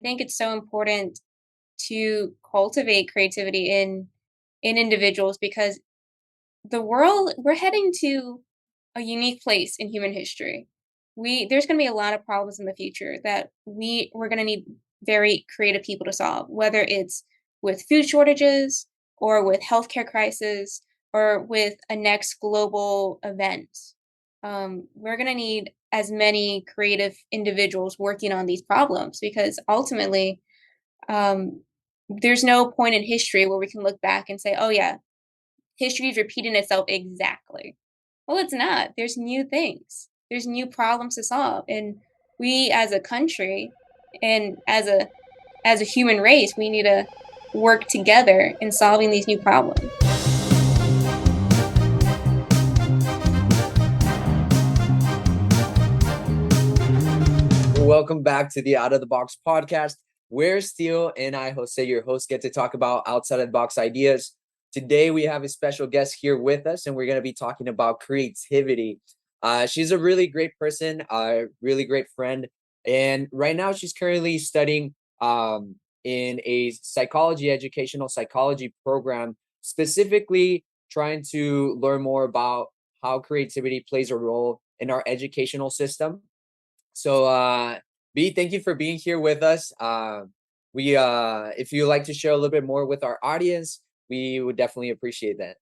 think it's so important to cultivate creativity in individuals because the world we're heading to a unique place in human history. There's going to be a lot of problems in the future that we're going to need very creative people to solve, whether it's with food shortages or with healthcare crisis or with a next global event. We're going to need as many creative individuals working on these problems because ultimately, um, there's no point in history where we can look back and say, "Oh yeah, history is repeating itself exactly." Well, it's not. There's new things. There's new problems to solve, and we as a country and as a human race, we need to work together in solving these new problems. Welcome back to the Out of the Box podcast, where Steele and I, Jose, your host, get to talk about outside of the box ideas. Today, we have a special guest here with us, and we're going to be talking about creativity. She's a really great person, a really great friend, and right now she's currently studying in a educational psychology program, specifically trying to learn more about how creativity plays a role in our educational system. So, B, thank you for being here with us. If you'd like to share a little bit more with our audience, we would definitely appreciate that.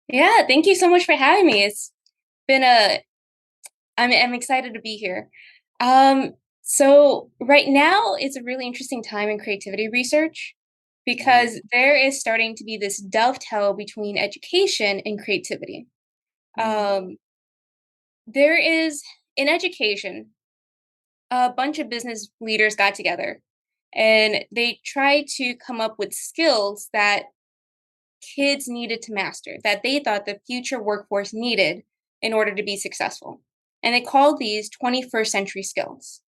Yeah, thank you so much for having me. It's been a I'm excited to be here. So right now it's a really interesting time in creativity research Mm, because there is starting to be this dovetail between education and creativity. mm, Um, there is in education, a bunch of business leaders got together and they tried to come up with skills that kids needed to master, that they thought the future workforce needed in order to be successful. And they called these 21st century skills.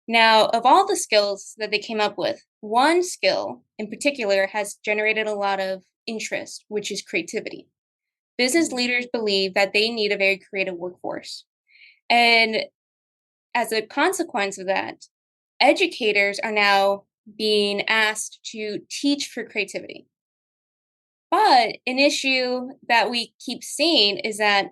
Now, of all the skills that they came up with, one skill in particular has generated a lot of interest, which is creativity. Business mm, leaders believe that they need a very creative workforce. And as a consequence of that, educators are now being asked to teach for creativity. But an issue that we keep seeing is that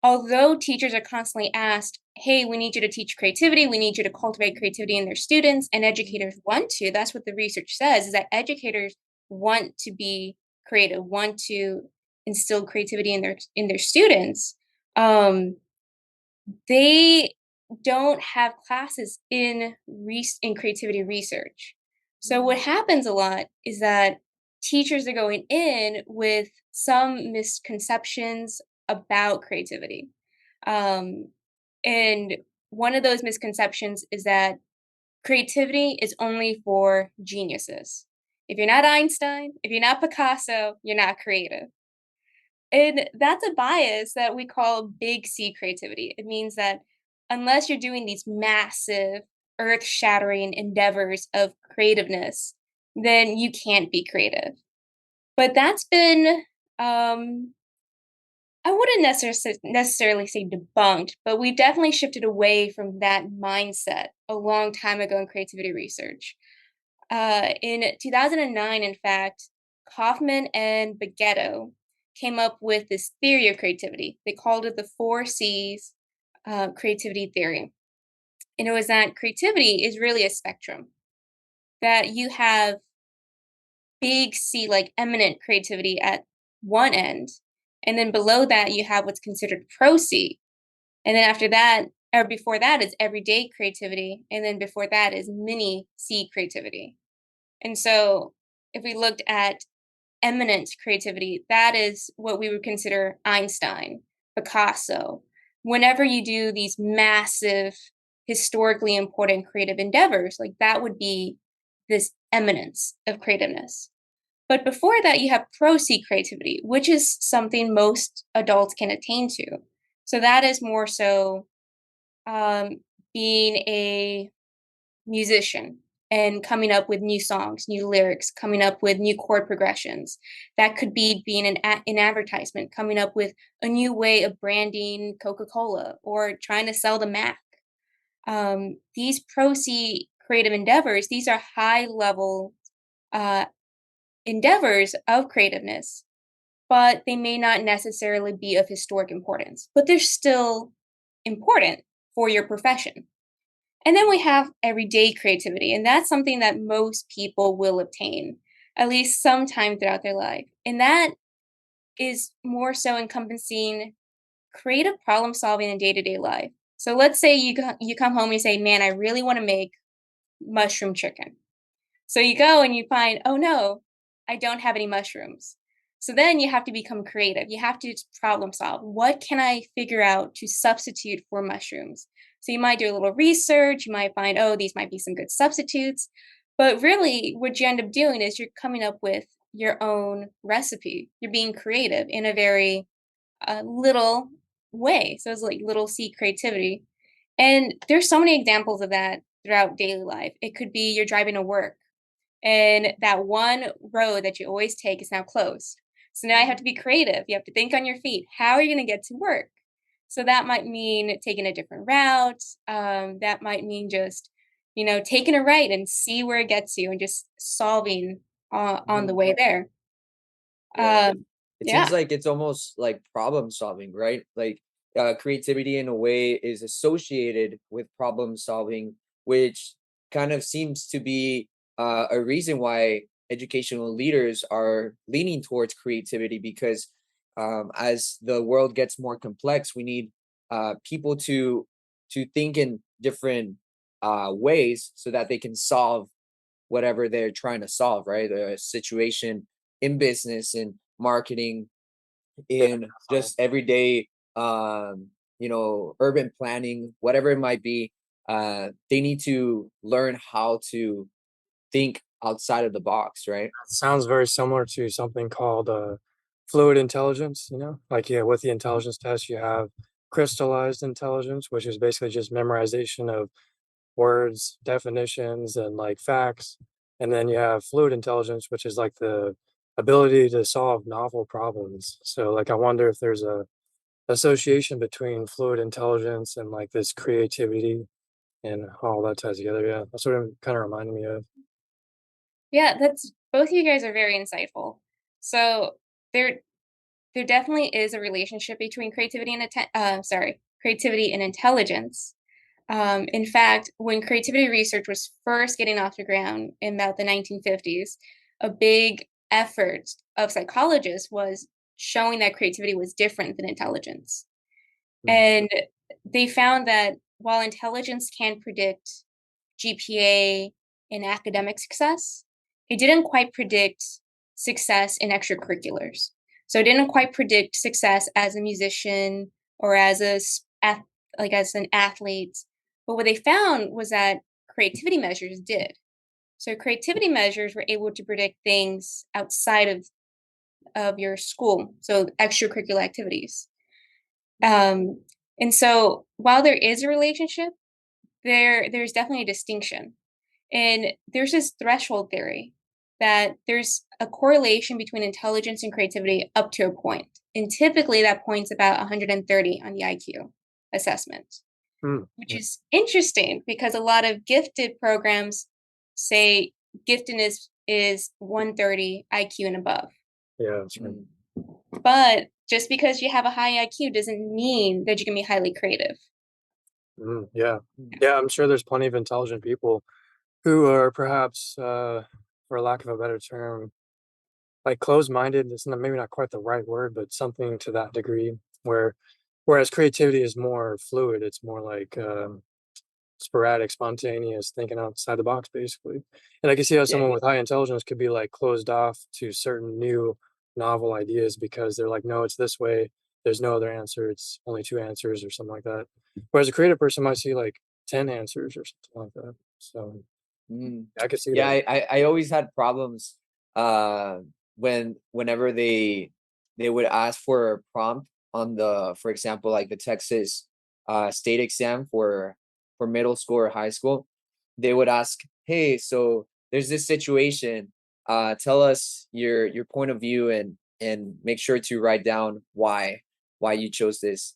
although teachers are constantly asked, hey, we need you to teach creativity, we need you to cultivate creativity in their students, and educators want to, that's what the research says, is that educators want to be creative, want to instill creativity in their students. Um, they don't have classes in creativity research. So what mm, happens a lot is that teachers are going in with some misconceptions about creativity. Um, and one of those misconceptions is that creativity is only for geniuses. If you're not Einstein, if you're not Picasso, you're not creative. And that's a bias that we call big C creativity. It means that unless you're doing these massive, earth shattering endeavors of creativeness, then you can't be creative. But that's been, um, I wouldn't necessarily say debunked, but we've definitely shifted away from that mindset a long time ago in creativity research. In 2009, in fact, Kaufman and Bagetto came up with this theory of creativity. They called it the four C's creativity theory. And it was that creativity is really a spectrum, that you have big C, like eminent creativity at one end. And then below that, you have what's considered pro C. And then after that, or before that, is everyday creativity. And then before that is mini C creativity. And so if we looked at eminent creativity, that is what we would consider Einstein, Picasso. Whenever you do these massive, historically important creative endeavors, like that would be this eminence of creativeness. But before that, you have pro C creativity, which is something most adults can attain to. So that is more so um, being a musician and coming up with new songs, new lyrics, coming up with new chord progressions. That could be being an advertisement, coming up with a new way of branding Coca-Cola or trying to sell the Mac. These pro C creative endeavors, these are high level uh, endeavors of creativeness, but they may not necessarily be of historic importance, but they're still important for your profession. And then we have everyday creativity, and that's something that most people will obtain at least sometime throughout their life. And that is more so encompassing creative problem solving in day-to-day life. So let's say you come home and you say, "Man, I really want to make mushroom chicken." So you go and you find, "Oh no, I don't have any mushrooms." So then you have to become creative. You have to problem solve. What can I figure out to substitute for mushrooms? So you might do a little research. You might find, oh, these might be some good substitutes. But really, what you end up doing is you're coming up with your own recipe. You're being creative in a very little way. So it's like little C creativity. And there's so many examples of that throughout daily life. It could be you're driving to work and that one road that you always take is now closed. So now you have to be creative. You have to think on your feet. How are you going to get to work? So that might mean taking a different route. That might mean just, taking a right and see where it gets you and just solving on the Mhm. way there. Yeah. Um, It seems yeah. like it's almost like problem solving, right? Like creativity in a way is associated with problem solving, which kind of seems to be a reason why educational leaders are leaning towards creativity because as the world gets more complex, we need people to think in different ways so that they can solve whatever they're trying to solve, right? The situation in business, in marketing, Yeah, in definitely. just everyday, urban planning, whatever it might be. They need to learn how to think outside of the box, right? Sounds very similar to something called fluid intelligence, you know? Like, yeah, with the intelligence test, you have crystallized intelligence, which is basically just memorization of words, definitions, and like facts. And then you have fluid intelligence, which is like the ability to solve novel problems. So, like, I wonder if there's a association between fluid intelligence and like this creativity and all that ties together. Yeah, that's what it kind of reminded me of. Yeah, that's both of you guys are very insightful. So there there definitely is a relationship between creativity and intelligence. In fact, when creativity research was first getting off the ground in about the 1950s, a big effort of psychologists was showing that creativity was different than intelligence. Mm, And they found that while intelligence can predict GPA in academic success, it didn't quite predict success in extracurriculars. So it didn't quite predict success as a musician or like as an athlete. But what they found was that creativity measures did. So creativity measures were able to predict things outside of your school, so extracurricular activities. Um, and so while there is a relationship, there's definitely a distinction. And there's this threshold theory that there's a correlation between intelligence and creativity up to a point. And typically that point's about 130 on the IQ assessment, Hmm. which is interesting because a lot of gifted programs say giftedness is 130 IQ and above. Yeah, that's right. mm. But just because you have a high IQ doesn't mean that you can be highly creative. Yeah. Yeah. Yeah, I'm sure there's plenty of intelligent people who are perhaps, for lack of a better term, like closed-minded. It's not, maybe not quite the right word, but something to that degree. Whereas creativity is more fluid. It's more like sporadic, spontaneous, thinking outside the box, basically. And I can see how Yeah, someone with high intelligence could be like closed off to certain new novel ideas because they're like, no, it's this way. There's no other answer. It's only two answers or something like that. Whereas a creative person might see like 10 answers or something like that. So mm. I could see Yeah, that. I always had problems uh whenever they would ask for a prompt on the, for example, like the Texas state exam for middle school or high school. They would ask, hey, so there's this situation, tell us your point of view and make sure to write down why you chose this.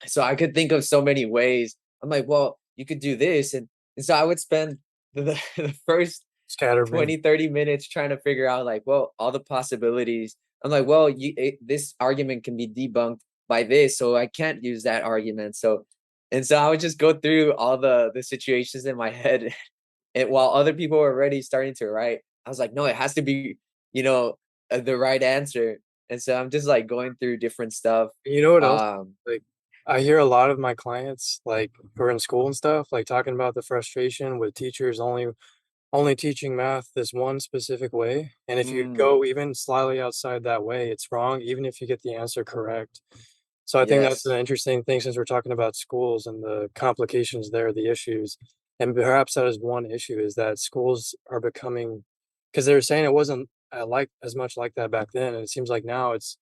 So I could think of so many ways. I'm like, well, you could do this, and so I would spend the first Scatterbrain. 20-30 minutes trying to figure out like, well, all the possibilities. I'm like, well, this argument can be debunked by this, so I can't use that argument. So I would just go through all the situations in my head, and while other people were already starting to write, I was like, no, it has to be, you know, the right answer. And so I'm just like going through different stuff. You know what else? Um, Like, I hear a lot of my clients, like, who are in school and stuff, like, talking about the frustration with teachers only teaching math this one specific way, and if you mm, go even slightly outside that way, it's wrong, even if you get the answer correct. So I think that's yes, an interesting thing since we're talking about schools and the complications there, the issues, and perhaps that is one issue is that schools are becoming, because they were saying it wasn't like as much like that back then, and it seems like now it's,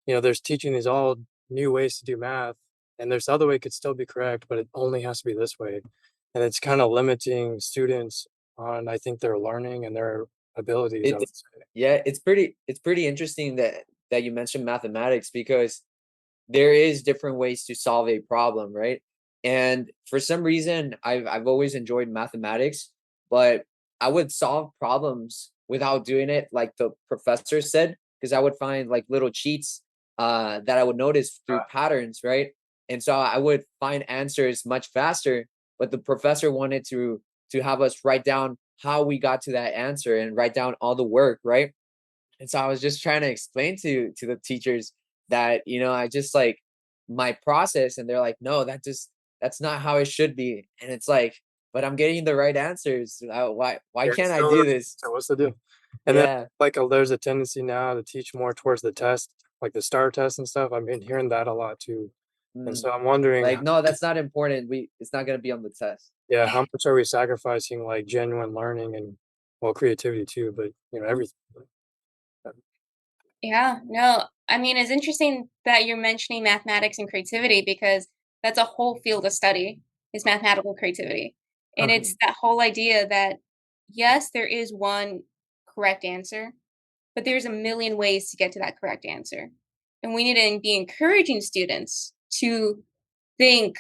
there's teaching these all new ways to do math, and there's other way could still be correct, but it only has to be this way, and it's kind of limiting students on, I think, their learning and their abilities, I it's would say. yeah, it's pretty interesting that you mentioned mathematics, because there is different ways to solve a problem, right? And for some reason, I've always enjoyed mathematics, but I would solve problems without doing it like the professor said, because I would find like little cheats that I would notice through patterns, right? And so I would find answers much faster, but the professor wanted to have us write down how we got to that answer and write down all the work, right? And so I was just trying to explain to the teachers that, I just like my process, and they're like, no, that's not how it should be. And it's like, but I'm getting the right answers. Why Yeah, can't I still do this? so what's the deal? And then, Yeah. like, there's a tendency now to teach more towards the test, like the STAR test and stuff. I've been hearing that a lot too. And Mm. so I'm wondering, Like, no, that's not important. It's not gonna be on the test. yeah, how much are we sacrificing like genuine learning and, well, creativity too, but everything. Yeah, no, I mean, it's interesting that you're mentioning mathematics and creativity because that's a whole field of study is mathematical creativity. And Uh, it's that whole idea that yes, there is one correct answer, but there's a million ways to get to that correct answer. And we need to be encouraging students to think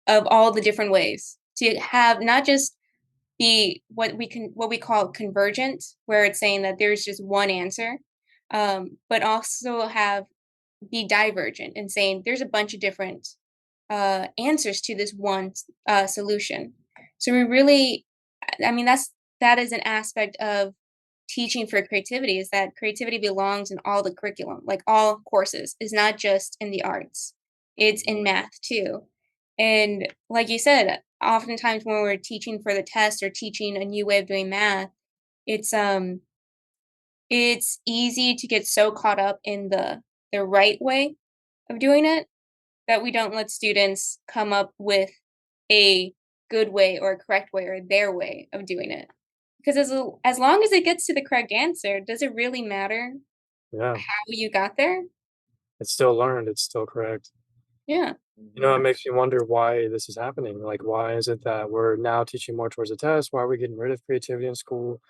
of all the different ways to have not just be what we call convergent, where it's saying that there's just one answer, but also have be divergent and saying there's a bunch of different answers to this one solution. So we really, I mean, that is an aspect of teaching for creativity is that creativity belongs in all the curriculum, like all courses, is not just in the arts. It's in math too. And like you said, oftentimes when we're teaching for the test or teaching a new way of doing math, it's it's easy to get so caught up in the right way of doing it that we don't let students come up with a good way or a correct way or their way of doing it. Because as long as it gets to the correct answer, does it really matter yeah, how you got there? it's still learned, it's still correct. Yeah. It Mhm. makes me wonder why this is happening. Like, why is it that we're now teaching more towards the test? Why are we getting rid of creativity in school?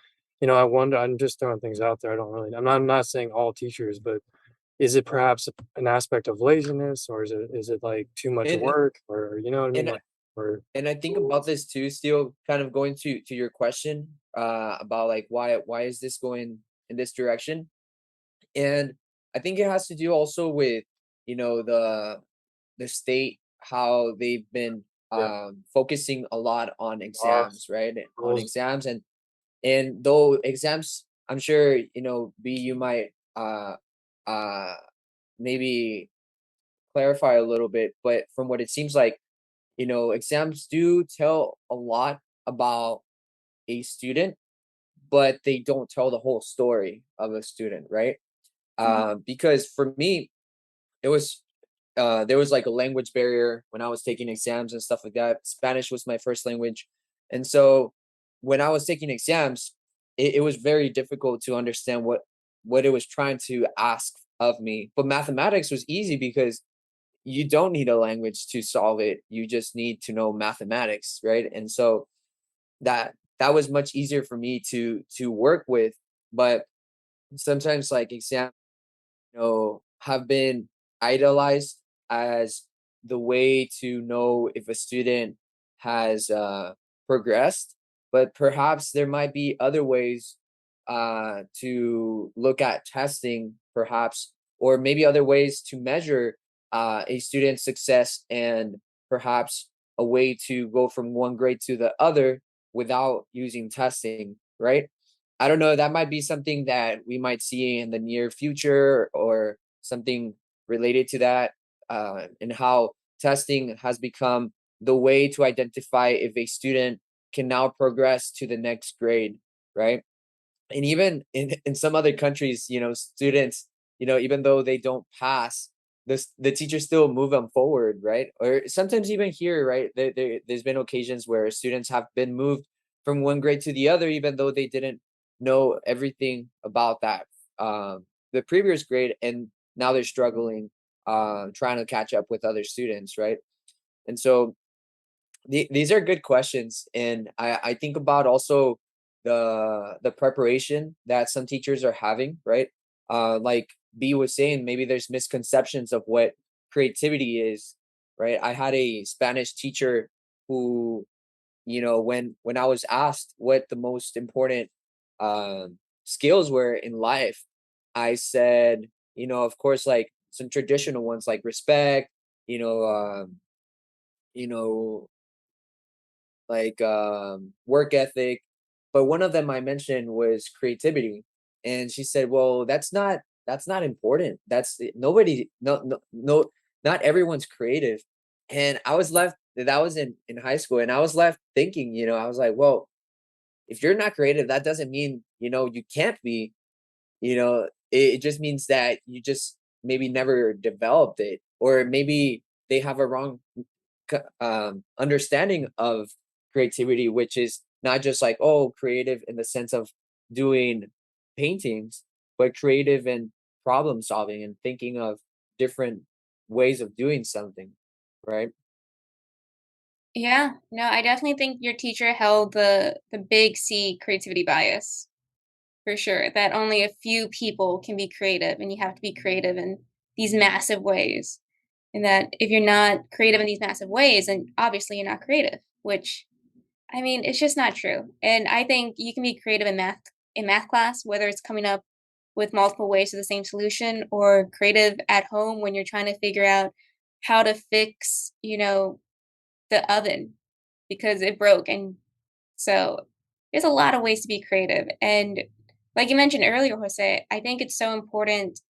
I wonder. I'm just throwing things out there. I don't really. I'm not saying all teachers, but is it perhaps an aspect of laziness, or is it like too much And work, or you know what I mean? and Like, or and I think about this too, still kind of going to your question about like why is this going in this direction? And I think it has to do also with, the state, how they've been yeah, focusing a lot on laws, exams, right? On rules. exams, and though exams, I'm sure, B, you might uh maybe clarify a little bit, but from what it seems like, exams do tell a lot about a student, but they don't tell the whole story of a student, right? Mhm. Because for me, it was there was like a language barrier when I was taking exams and stuff like that. Spanish was my first language. And so when I was taking exams, it was very difficult to understand what it was trying to ask of me. But mathematics was easy because you don't need a language to solve it. You just need to know mathematics, right? And so that was much easier for me to work with. But sometimes like exams, have been idolized as the way to know if a student has progressed. but perhaps there might be other ways to look at testing, perhaps, or maybe other ways to measure a student's success, and perhaps a way to go from one grade to the other without using testing, right? I don't know. That might be something that we might see in the near future, or something related to that, and how testing has become the way to identify if a student can now progress to the next grade, right? And even in some other countries, students, even though they don't pass, the teachers still move them forward, right? Or sometimes even here, right, there's been occasions where students have been moved from one grade to the other, even though they didn't know everything about that the previous grade, and now they're struggling, trying to catch up with other students, right? And so these are good questions, and I think about also the preparation that some teachers are having, right? Like B was saying, maybe there's misconceptions of what creativity is, right? I had a Spanish teacher who, when I was asked what the most important skills were in life, I said, of course, like some traditional ones like respect, you know, you know, like work ethic, but one of them I mentioned was creativity, and she said, "Well, that's not important. That's nobody, no, not everyone's creative." And I was left. That was in high school, and I was left thinking, I was like, "Well, if you're not creative, that doesn't mean you can't be. It just means that you just maybe never developed it, or maybe they have a wrong understanding of creativity, which is not just like, oh, creative in the sense of doing paintings, but creative in problem solving and thinking of different ways of doing something, right? Yeah, no, I definitely think your teacher held the big C creativity bias for sure. That only a few people can be creative, and you have to be creative in these massive ways. And that if you're not creative in these massive ways, then obviously you're not creative, which I mean, it's just not true. And I think you can be creative in math class, whether it's coming up with multiple ways to the same solution, or creative at home when you're trying to figure out how to fix, the oven because it broke. And so there's a lot of ways to be creative. And like you mentioned earlier, Jose, I think it's so important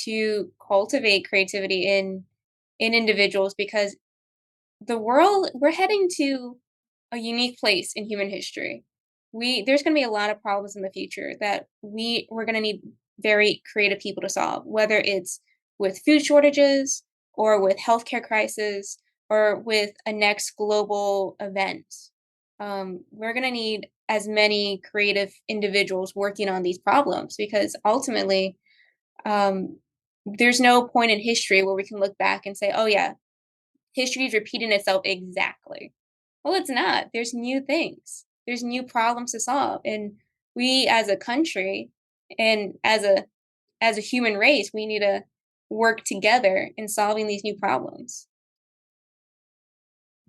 to cultivate creativity in individuals because we're heading to a unique place in human history. There's going to be a lot of problems in the future that we're going to need very creative people to solve, whether it's with food shortages or with healthcare crisis or with a next global event. We're going to need as many creative individuals working on these problems because ultimately, um, there's no point in history where we can look back and say, "Oh yeah, history is repeating itself exactly." Well, it's not. There's new things. There's new problems to solve, and we as a country and as a human race, we need to work together in solving these new problems.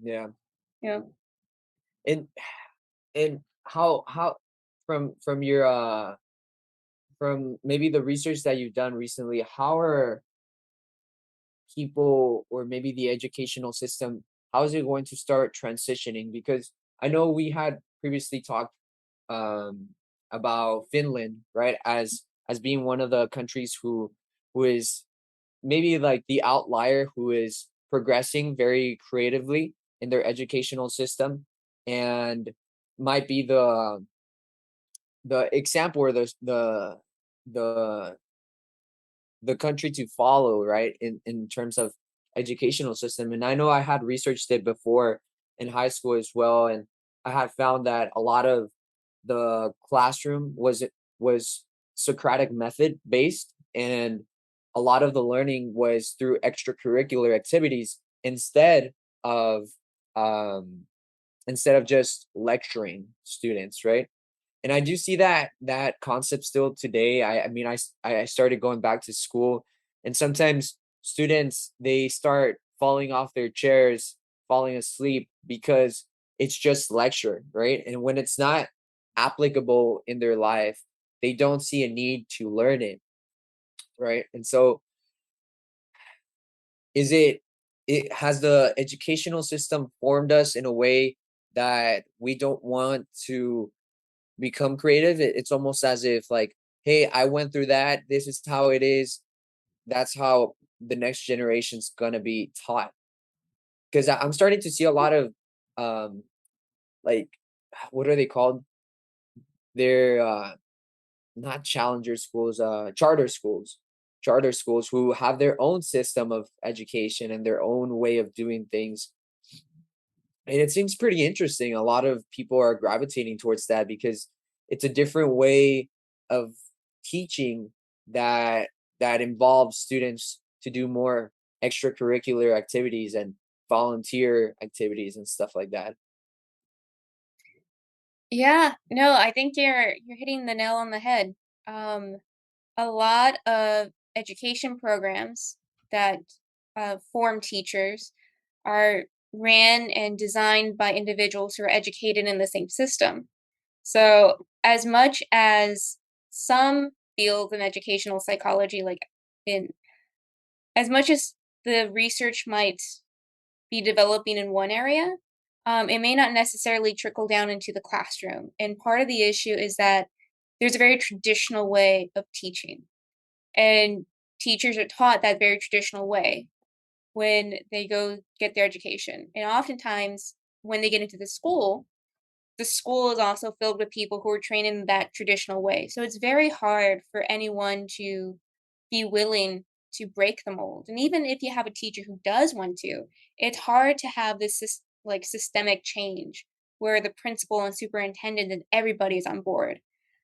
Yeah. You know? And how from your from maybe the research that you've done recently, how are people, or maybe the educational system, how is it going to start transitioning? Because I know we had previously talked um about Finland, right, as being one of the countries who is maybe like the outlier, who is progressing very creatively in their educational system, and might be the example, or the the country to follow, right, in terms of educational system. And I know I had researched it before in high school as well, and I had found that a lot of the classroom was Socratic method based, and a lot of the learning was through extracurricular activities of um instead of just lecturing students, right? And I do see that concept still today. I mean, I started going back to school, and sometimes students, they start falling off their chairs, falling asleep, because it's just lecture, right? And when it's not applicable in their life, they don't see a need to learn it, right? And so is it has the educational system formed us in a way that we don't want to become creative? It's almost as if like, hey, I went through that, this is how it is, that's how the next generation's gonna be taught. Because I'm starting to see a lot of um like what are they called? They're not challenger schools, charter schools who have their own system of education and their own way of doing things. And it seems pretty interesting. A lot of people are gravitating towards that because it's a different way of teaching that involves students to do more extracurricular activities and volunteer activities and stuff like that. Yeah, no, I think you're hitting the nail on the head. Um, a lot of education programs that form teachers are ran and designed by individuals who are educated in the same system. So, as much as some fields in educational psychology, like in as much as the research might be developing in one area, it may not necessarily trickle down into the classroom. And part of the issue is that there's a very traditional way of teaching, and teachers are taught that very traditional way when they go get their education. And oftentimes, when they get into the school is also filled with people who are trained in that traditional way. So it's very hard for anyone to be willing to break the mold. And even if you have a teacher who does want to, it's hard to have this like systemic change where the principal and superintendent and everybody's on board.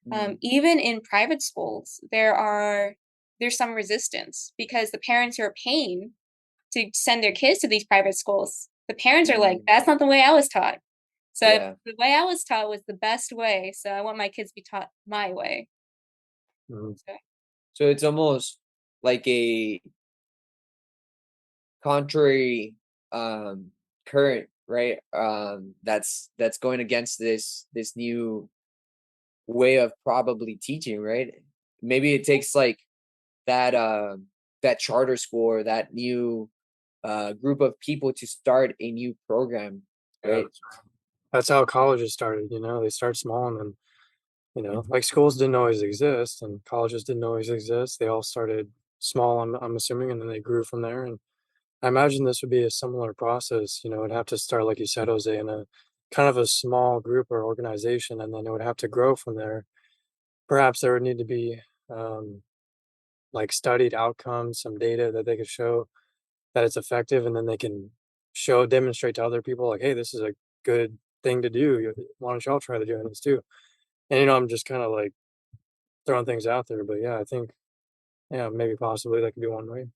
Mm, Even in private schools, there's some resistance because the parents who are paying to send their kids to these private schools, the parents are like, mm, "That's not the way I was taught." So if yeah. the way I was taught was the best way, so I want my kids to be taught my way. Mhm. So So it's almost like a contrary current, right? That's going against this new way of probably teaching, right? Maybe it takes like that that charter school or that new group of people to start a new program, Yeah, right? that's how colleges started, they start small and then, like schools didn't always exist and colleges didn't always exist. They all started small, I'm assuming, and then they grew from there. And I imagine this would be a similar process. It'd have to start, like you said, Jose, in a kind of a small group or organization, and then it would have to grow from there. Perhaps there would need to be um, like studied outcomes, some data that they could show that it's effective, and then they can demonstrate to other people, like, hey, this is a good thing to do. Why don't y'all try to doing this too? And I'm just kind of like throwing things out there, but yeah, I think yeah, maybe possibly that could be one way.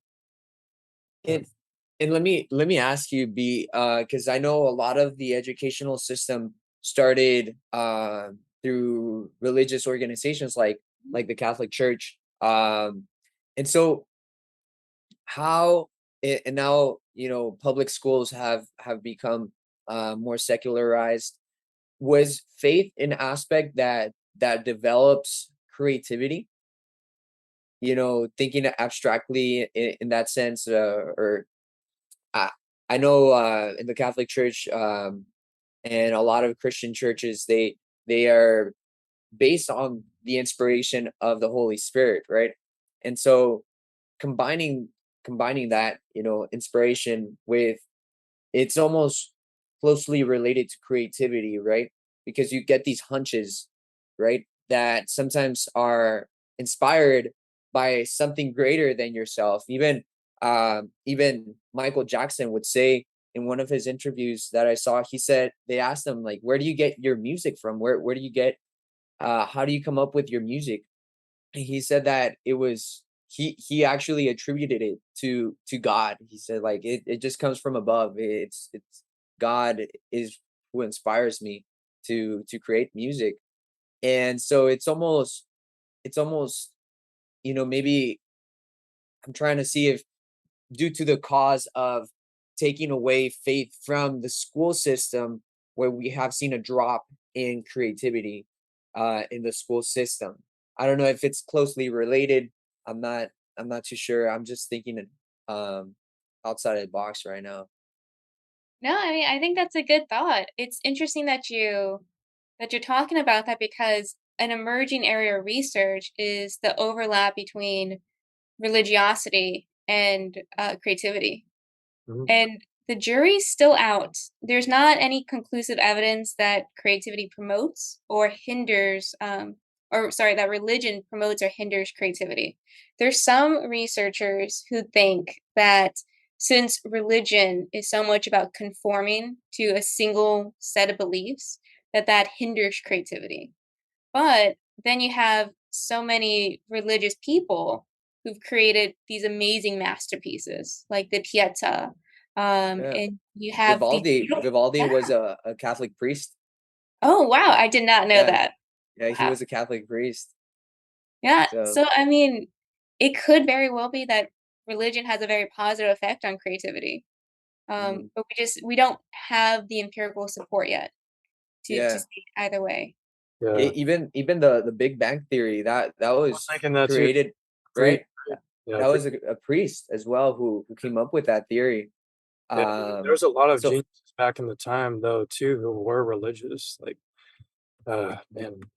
Yeah. And let me ask you, B, because I know a lot of the educational system started through religious organizations like the Catholic Church. And so how and now public schools have become more secularized. Was faith an aspect that develops creativity? Thinking abstractly in that sense, or I I know in the Catholic Church and a lot of Christian churches, they are based on the inspiration of the Holy Spirit, right? And so combining combining that inspiration with, it's almost closely related to creativity, right? Because you get these hunches, right, that sometimes are inspired by something greater than yourself. Even Michael Jackson would say in one of his interviews that I saw, he said they asked him like, where do you get your music from? Where do you get how do you come up with your music? He said that it was he actually attributed it to God. He said like it just comes from above. It's God is who inspires me to create music. And so it's almost maybe I'm trying to see if, due to the cause of taking away faith from the school system, where we have seen a drop in creativity in the school system. I don't know if it's closely related. I'm not I'm not too sure. I'm just thinking um outside of the box right now. No, I mean, I think that's a good thought. It's interesting that you're talking about that because an emerging area of research is the overlap between religiosity and creativity. Mhm. And the jury's still out. There's not any conclusive evidence that creativity promotes or hinders, or sorry, that religion promotes or hinders creativity. There's some researchers who think that since religion is so much about conforming to a single set of beliefs, that hinders creativity. But then you have so many religious people who've created these amazing masterpieces, like the Pietà, Yeah. and you have these Vivaldi yeah. was a Catholic priest. Oh, wow, I did not know Yeah. that. Yeah, he Wow. was a Catholic priest. Yeah, So so, I mean, it could very well be that religion has a very positive effect on creativity, mhm. but we don't have the empirical support yet to Yeah. see either way. Yeah. Even the Big Bang Theory, that I was was thinking that too. created, Great. right? Yeah, That great. was a priest as well who came up with that theory. Yeah, there was a lot of So geniuses back in the time though too who were religious. Like, man,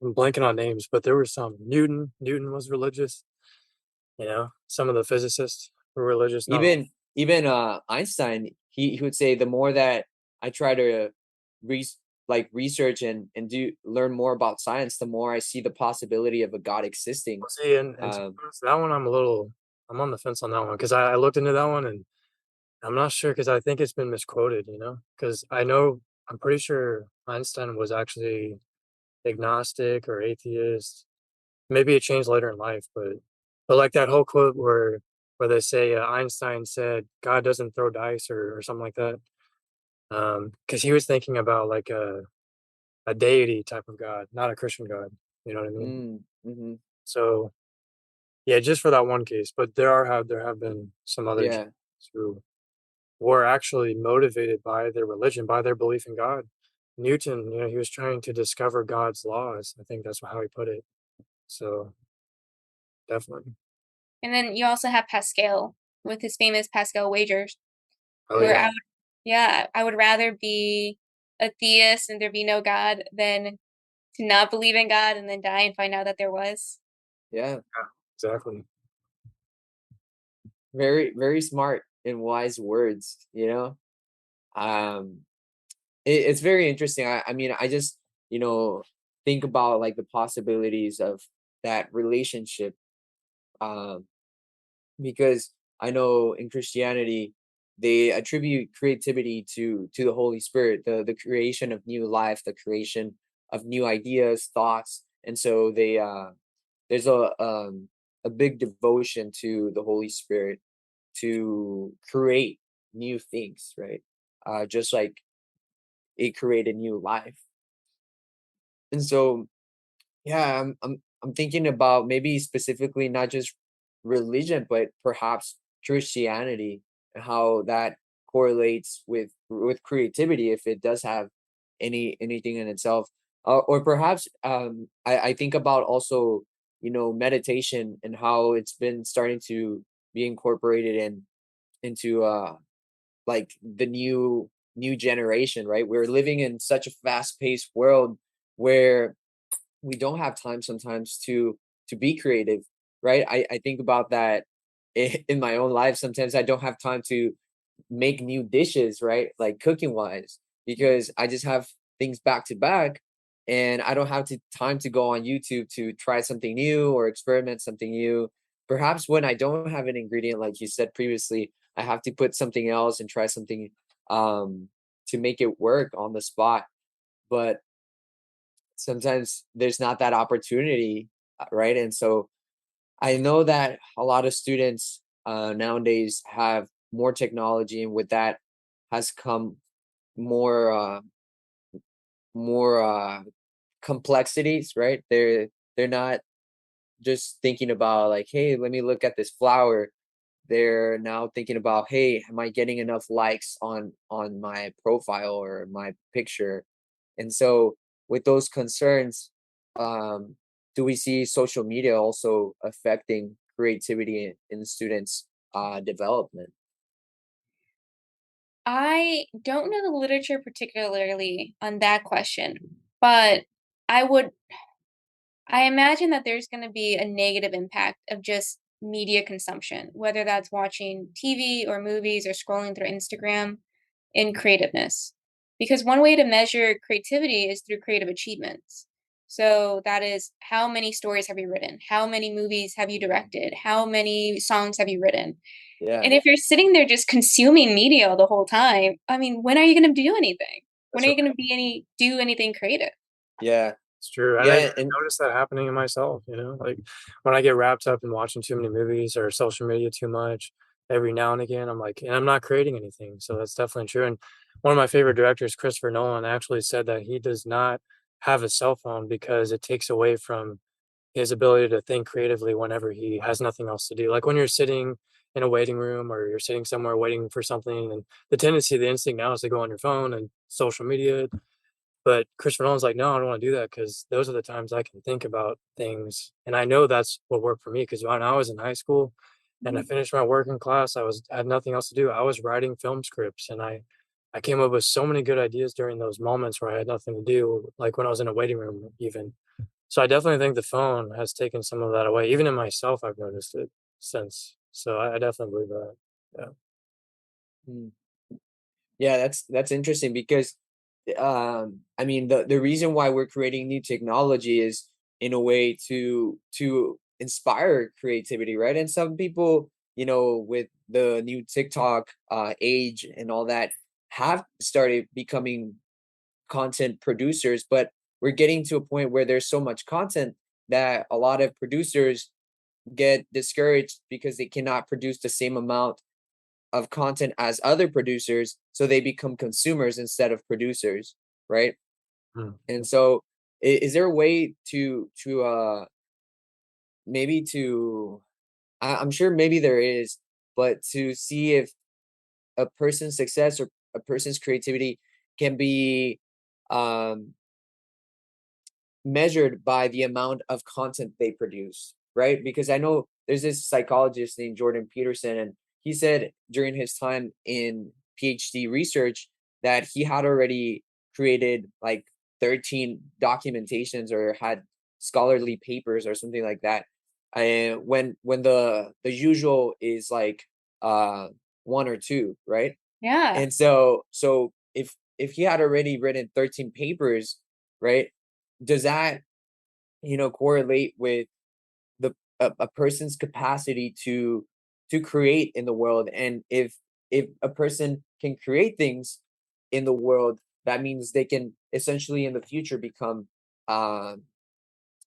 I'm blanking on names, but there were some. Newton was religious. You know, some of the physicists were religious. Not all. even Einstein, he would say the more that I try to re research and do learn more about science, the more I see the possibility of a God existing. See, and to be Um, honest, that one I'm on the fence on that one because I looked into that one and I'm not sure because I think it's been misquoted. You know, because I'm pretty sure Einstein was actually agnostic or atheist. Maybe it changed later in life, but like that whole quote where they say Einstein said God doesn't throw dice or something like that. Because he was thinking about like a deity type of God, not a Christian God. You know what I mean? mhm. So yeah, just for that one case. But there have been some other Yeah, geniuses who were actually motivated by their religion, by their belief in God. Newton, you know, he was trying to discover God's laws. I think that's how he put it. So definitely. And then you also have Pascal with his famous Pascal wagers, Oh where yeah. I would yeah, I would rather be a theist and there be no God than to not believe in God and then die and find out that there was. yeah. Yeah, exactly. Very smart and wise words, you know? Um, it's very interesting. I mean, I just, you know, think about like the possibilities of that relationship. Um, because I know in Christianity they attribute creativity to the Holy Spirit, the creation of new life, the creation of new ideas, thoughts, and so they there's a big devotion to the Holy Spirit to create new things, right? Just like it created new life, and so yeah, I'm thinking about maybe specifically not just religion, but perhaps Christianity and how that correlates with creativity if it does have anything in itself. Or perhaps I think about also, you know, meditation and how it's been starting to be incorporated into like the new generation, right? We're living in such a fast-paced world where we don't have time sometimes to be creative, right? I think about that in my own life. Sometimes I don't have time to make new dishes, right? Like cooking wise, because I just have things back to back and I don't have time to go on YouTube to try something new or experiment something new. Perhaps when I don't have an ingredient, like you said previously, I have to put something else and try something um to make it work on the spot. But sometimes there's not that opportunity, right? And so I know that a lot of students nowadays have more technology, and with that has come more more complexities, right? They're not just thinking about like, hey, let me look at this flower. They're now thinking about, hey, am I getting enough likes on my profile or my picture? And so with those concerns, um, do we see social media also affecting creativity in students' development? I don't know the literature particularly on that question, but I would I imagine that there's going to be a negative impact of just media consumption, whether that's watching TV or movies or scrolling through Instagram in creativeness. Because one way to measure creativity is through creative achievements. So that is, how many stories have you written? How many movies have you directed? How many songs have you written? Yeah, And if you're sitting there just consuming media the whole time, I mean, when are you going to do anything? When That's are right. you going to do anything creative? yeah, It's true. And I've yeah, and noticed that happening in myself, like when I get wrapped up in watching too many movies or social media too much, every now and again, I'm like, and I'm not creating anything. So that's definitely true. And one of my favorite directors, Christopher Nolan, actually said that he does not have a cell phone because it takes away from his ability to think creatively whenever he has nothing else to do. Like when you're sitting in a waiting room or you're sitting somewhere waiting for something, and the instinct now is to go on your phone and social media, but Christopher Nolan's like, "No, I don't wanna do that because those are the times I can think about things." And I know that's what worked for me because when I was in high school and I Mhm. finished my work in class, I had nothing else to do. I was writing film scripts, and I came up with so many good ideas during those moments where I had nothing to do, like when I was in a waiting room even. So I definitely think the phone has taken some of that away. Even in myself, I've noticed it since. So I definitely believe that. Yeah. mm, yeah, that's interesting because I mean the reason why we're creating new technology is in a way to inspire creativity, right? And some people, with the new TikTok age and all that, have started becoming content producers, but we're getting to a point where there's so much content that a lot of producers get discouraged because they cannot produce the same amount of content as other producers, so they become consumers instead of producers, right? Mm. And so is there a way to maybe to I'm sure maybe there is, but to see if a person's success or a person's creativity can be um measured by the amount of content they produce, right? Because I know there's this psychologist named Jordan Peterson, and he said during his time in PhD research that he had already created like 13 documentations or had scholarly papers or something like that. And when the usual is like uh one or two, right? Yeah. And so if he had already written 13 papers, right? Does that, correlate with a person's capacity to create in the world? And if a person can create things in the world, that means they can essentially in the future become uh,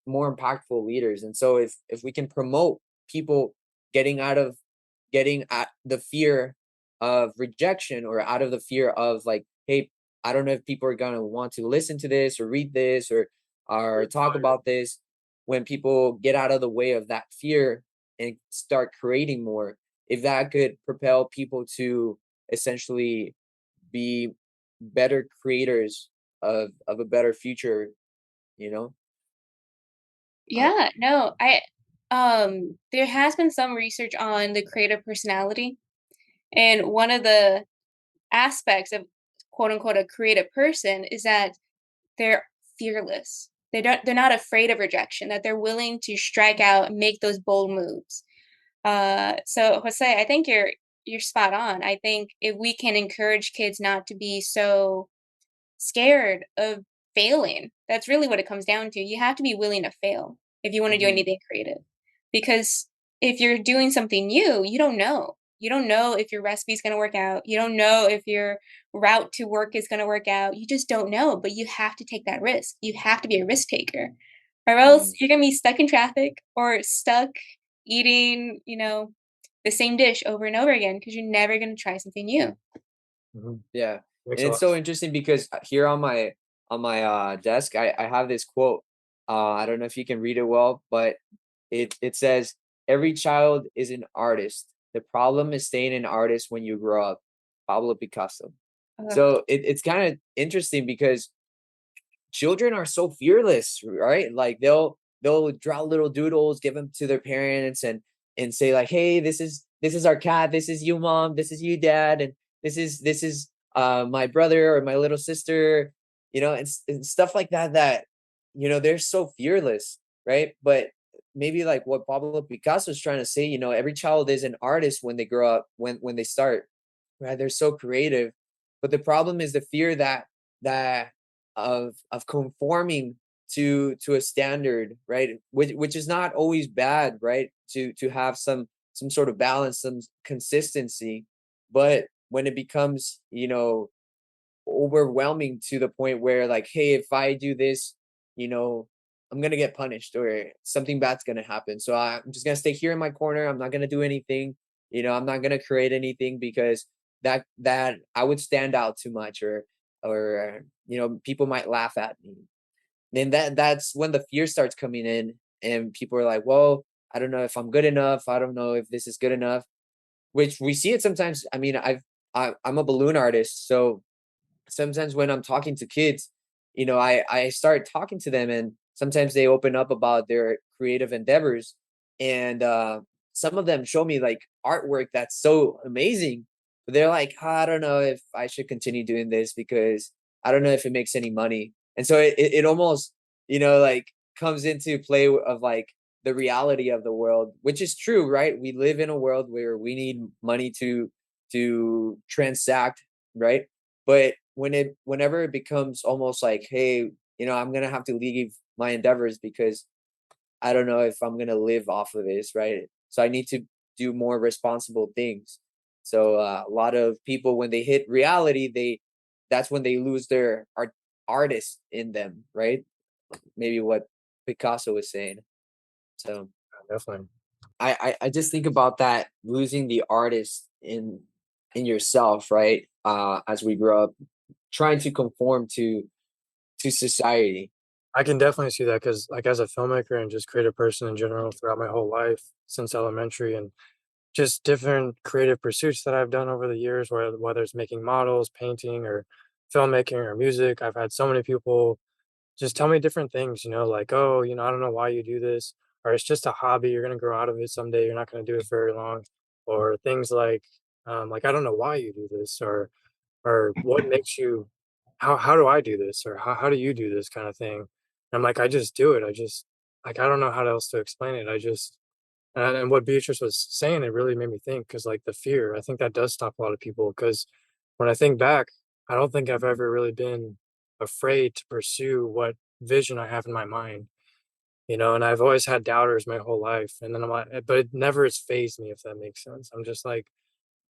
more impactful leaders. And so if we can promote people getting out of getting at the fear of rejection or out of the fear of like, hey, I don't know if people are gonna want to listen to this or read this or talk about this. When people get out of the way of that fear and start creating more, if that could propel people to essentially be better creators of a better future, you know? Uh, Yeah, no, there has been some research on the creative personality, and one of the aspects of quote unquote a creative person is that they're fearless. They're not afraid of rejection, that they're willing to strike out and make those bold moves. So Jose, I think you're spot on. I think if we can encourage kids not to be so scared of failing. That's really what it comes down to. You have to be willing to fail if you want to do mhm, anything creative. Because if you're doing something new, you don't know. You don't know if your recipe is going to work out. You don't know if your route to work is going to work out. You just don't know, but you have to take that risk. You have to be a risk taker. Or else mm, you're going to be stuck in traffic or stuck eating, the same dish over and over again because you're never going to try something new. Mhm. yeah. Makes And a it's lot of so sense. interesting because here on my desk I have this quote. I don't know if you can read it well, but it says every child is an artist. The problem is staying an artist when you grow up. Pablo Picasso. Ugh. So it's kind of interesting because children are so fearless, right? Like they'll draw little doodles, give them to their parents, and say like, hey, this is our cat, this is you mom, this is you dad, and this is my brother or my little sister, and stuff like that, they're so fearless, right? But maybe like what Pablo Picasso is trying to say, every child is an artist when they grow up, when they start, right? They're so creative. But the problem is the fear that of conforming to a standard, right? Which is not always bad, right? To have some sort of balance, some consistency. But when it becomes, overwhelming to the point where like, hey, if I do this, you know I'm gonna get punished or something bad's gonna happen, so I'm just gonna stay here in my corner. I'm not gonna do anything. I'm not gonna create anything because that I would stand out too much, or people might laugh at me. Then that's when the fear starts coming in, and people are like, well, I don't know if I'm good enough, I don't know if this is good enough, which we see it sometimes. I mean, I'm a balloon artist, so sometimes when I'm talking to kids, I start talking to them, and sometimes they open up about their creative endeavors, and some of them show me like artwork that's so amazing, but they're like, I don't know if I should continue doing this because I don't know if it makes any money. And so it almost, like comes into play of like the reality of the world, which is true, right? We live in a world where we need money to transact, right? But whenever it becomes almost like, hey, I'm gonna have to leave my endeavors because I don't know if I'm gonna live off of this, right? So I need to do more responsible things. So a lot of people, when they hit reality, that's when they lose their artist in them, right? Maybe what Picasso was saying. So Definitely. I just think about that, losing the artist in yourself, right? As we grow up, trying to conform to society. I can definitely see that because, like, as a filmmaker and just creative person in general throughout my whole life since elementary and just different creative pursuits that I've done over the years, whether it's making models, painting, or filmmaking or music, I've had so many people just tell me different things, like, oh, I don't know why you do this, or it's just a hobby. You're going to grow out of it someday. You're not going to do it for very long. Or things like, I don't know why you do this, or what makes you, how do I do this? Or how do you do this kind of thing? And I'm like, I just do it. I just, like, I don't know how else to explain it. I just, and what Beatrice was saying, it really made me think because, like, the fear, I think that does stop a lot of people. Because when I think back, I don't think I've ever really been afraid to pursue what vision I have in my mind, and I've always had doubters my whole life. And then I'm like, but it never has phased me, if that makes sense. I'm just like,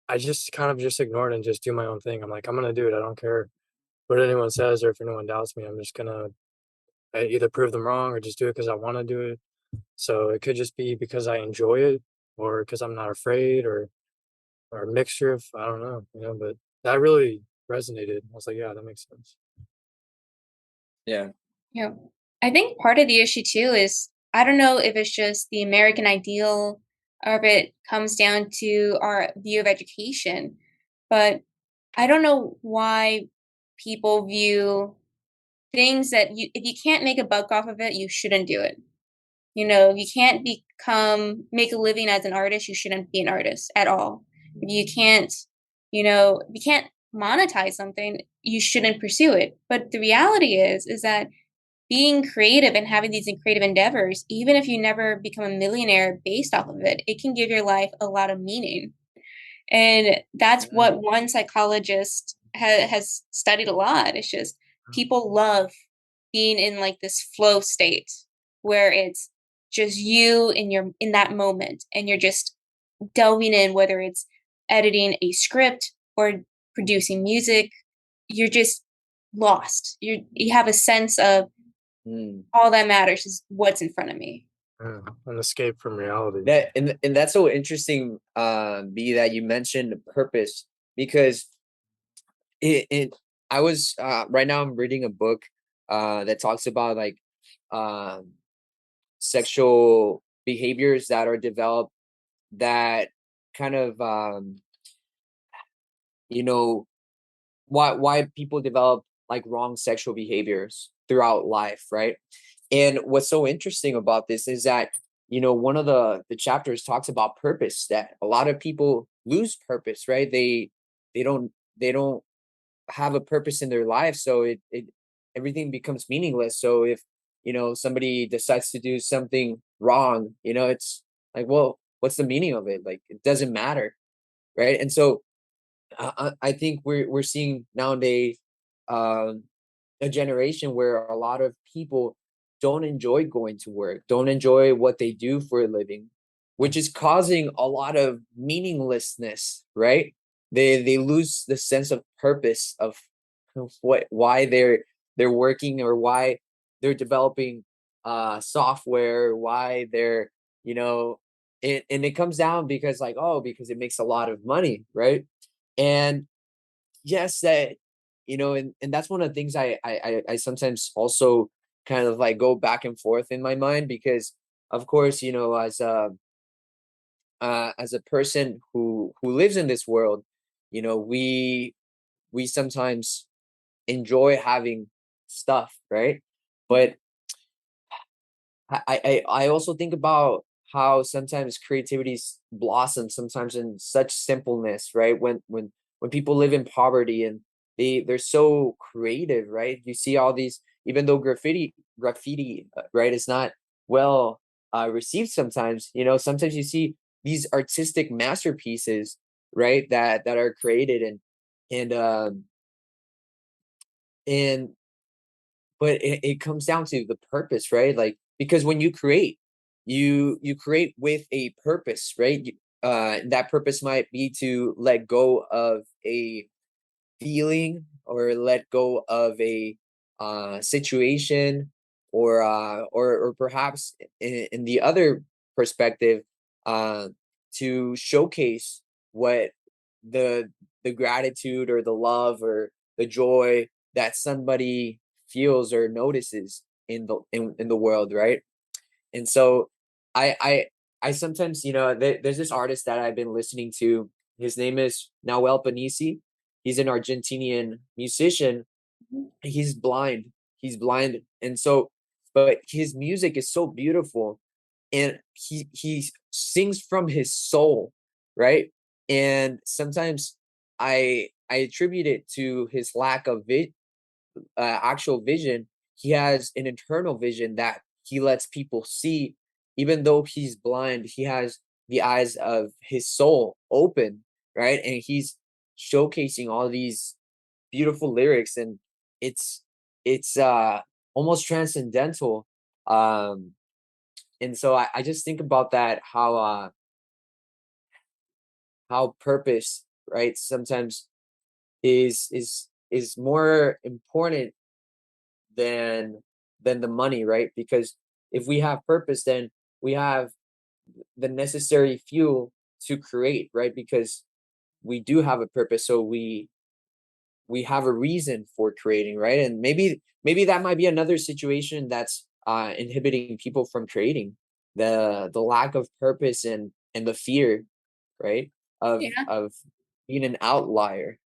I just kind of just ignore it and just do my own thing. I'm like, I'm going to do it. I don't care what anyone says or if anyone doubts me. I'm just going to either prove them wrong or just do it because I want to do it. So it could just be because I enjoy it or because I'm not afraid or a mixture of, I don't know, but that really resonated. I was like, yeah, that makes sense. Yeah. Yeah. I think part of the issue too is I don't know if it's just the American ideal or if it comes down to our view of education, but I don't know why people view things that if you can't make a buck off of it, you shouldn't do it. If you can't make a living as an artist, you shouldn't be an artist at all. If you can't, if you can't monetize something, you shouldn't pursue it. But the reality is that being creative and having these creative endeavors, even if you never become a millionaire based off of it, it can give your life a lot of meaning. And that's what Mm, one psychologist has studied a lot. It's just people love being in like this flow state where it's just you in that moment and you're just delving in, whether it's editing a script or producing music, you're just lost. You have a sense of mm. all that matters is what's in front of me. Yeah, an escape from reality. And that's so interesting, B, that you mentioned purpose, because it I was right now I'm reading a book that talks about like um sexual behaviors that are developed, that kind of you know why people develop like wrong sexual behaviors, throughout life, right? And what's so interesting about this is that, one of the chapters talks about purpose, that a lot of people lose purpose, right? They don't have a purpose in their life, so it everything becomes meaningless. So if somebody decides to do something wrong, it's like, well, what's the meaning of it? Like, it doesn't matter, right? And so I think we're seeing nowadays um a generation where a lot of people don't enjoy going to work, don't enjoy what they do for a living, which is causing a lot of meaninglessness, right? They lose the sense of purpose of why they're working, or why they're developing software, why they're, you know and it comes down because, like, oh, because it makes a lot of money, right? And yes, that, and that's one of the things I sometimes also kind of like go back and forth in my mind, because of course, as a person who lives in this world, we sometimes enjoy having stuff, right? But I also think about how sometimes creativities blossom sometimes in such simpleness, right? When people live in poverty and they're so creative, right? You see all these, even though graffiti, right, is not well received sometimes, sometimes you see these artistic masterpieces, right, that are created, and and but it comes down to the purpose, right? Like, because when you create, you create with a purpose, right? That purpose might be to let go of a feeling, or let go of a situation, or perhaps in the other perspective, uh, to showcase what the the gratitude, or the love, or the joy that somebody feels or notices in the world, right? And so I I I sometimes, there's this artist that I've been listening to. His name is Nahuel Panisi. He's an Argentinian musician. Mhm. He's blind. And so, but his music is so beautiful, and he sings from his soul, right? And sometimes I attribute it to his lack of actual vision. He has an internal vision that he lets people see. Even though he's blind, he has the eyes of his soul open, right? And he's showcasing all these beautiful lyrics, and it's almost transcendental. Um and so I just think about that, how purpose, right, sometimes is more important than the money, right? Because if we have purpose, then we have the necessary fuel to create, right? Because we do have a purpose, so we have a reason for creating, right? And maybe that might be another situation that's inhibiting people from creating, the lack of purpose, and the fear, right, Yeah. of being an outlier.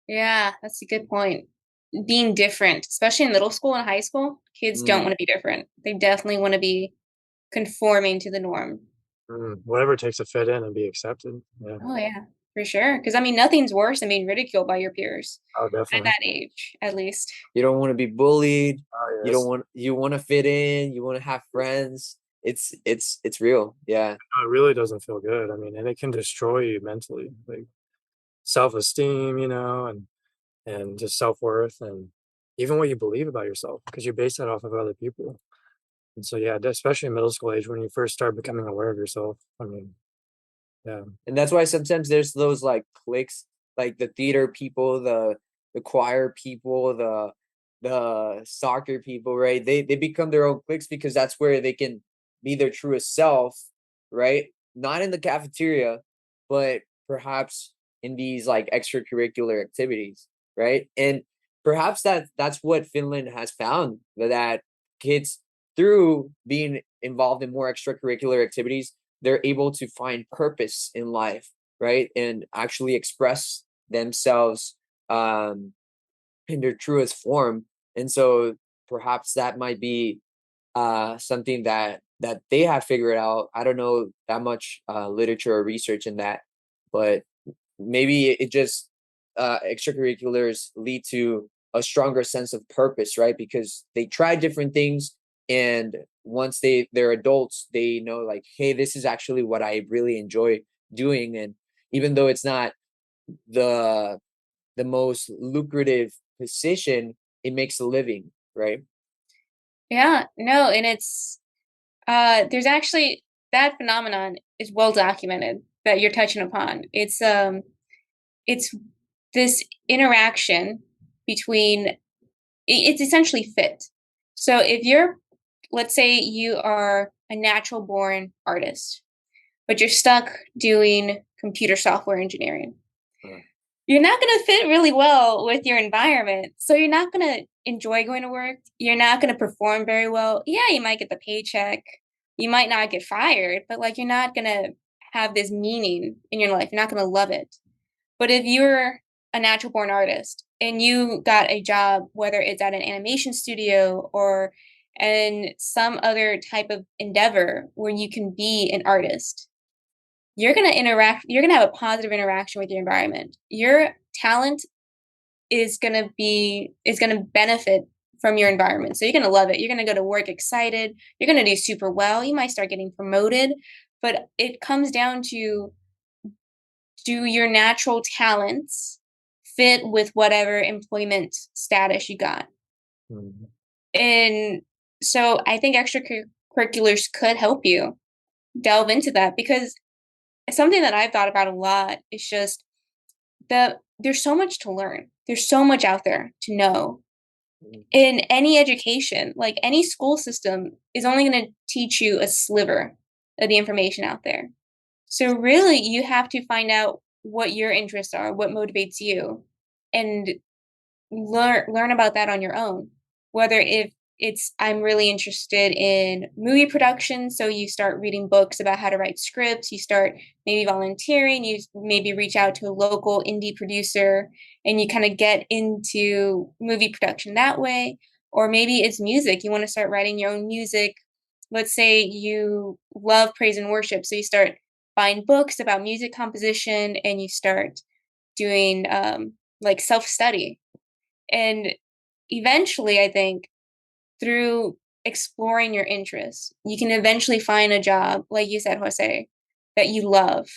Yeah, that's a good point. Being different, especially in middle school and high school, kids don't Mm. want to be different. They definitely want to be conforming to the norm. Whatever it takes to fit in and be accepted. Yeah. Oh yeah, for sure. Because I mean, nothing's worse than being ridiculed by your peers Oh, at definitely. that age, at least. You don't want to be bullied. Oh, yes. You want to fit in. You want to have friends. It's real. Yeah. No, it really doesn't feel good. I mean, and it can destroy you mentally, like self-esteem, and just self-worth, and even what you believe about yourself, because you base that off of other people. And so, yeah, especially in middle school age when you first start becoming aware of yourself. I mean, yeah. And that's why sometimes there's those like cliques, like the theater people, the choir people, the soccer people, right? They become their own cliques because that's where they can be their truest self, right? Not in the cafeteria, but perhaps in these like extracurricular activities, right? And perhaps that's what Finland has found, that kids, through being involved in more extracurricular activities, they're able to find purpose in life, right? And actually express themselves in their truest form. And so perhaps that might be something that they have figured out. I don't know that much literature or research in that, but maybe it just extracurriculars lead to a stronger sense of purpose, right? Because they try different things, and once they're adults, they know like, hey, this is actually what I really enjoy doing. And even though it's not the the most lucrative position, it makes a living, right? Yeah, no, and it's there's actually that phenomenon is well documented that you're touching upon. It's this interaction between it's essentially fit. So if you're, let's say you are a natural born artist, but you're stuck doing computer software engineering, Uh, you're not going to fit really well with your environment. So you're not going to enjoy going to work. You're not going to perform very well. Yeah, you might get the paycheck. You might not get fired, but like you're not going to have this meaning in your life. You're not going to love it. But if you're a natural born artist and you got a job, whether it's at an animation studio or in some other type of endeavor where you can be an artist, you're going to have a positive interaction with your environment. Your talent is going to benefit from your environment. So you're going to love it. You're going to go to work excited. You're going to do super well. You might start getting promoted, but it comes down to, do your natural talents fit with whatever employment status you got? mhm. And so I think extracurriculars could help you delve into that, because something that I've thought about a lot is just there's so much to learn. There's so much out there to know. Mm. In any education, like any school system is only going to teach you a sliver of the information out there. So really you have to find out what your interests are, what motivates you, and learn about that on your own. Whether if it's, I'm really interested in movie production, so you start reading books about how to write scripts, you start maybe volunteering, you maybe reach out to a local indie producer and you kind of get into movie production that way. Or maybe it's music, you want to start writing your own music. Let's say you love praise and worship, so you start buying books about music composition and you start doing like self study. And eventually, I think through exploring your interests, you can eventually find a job, like you said, Jose, that you love,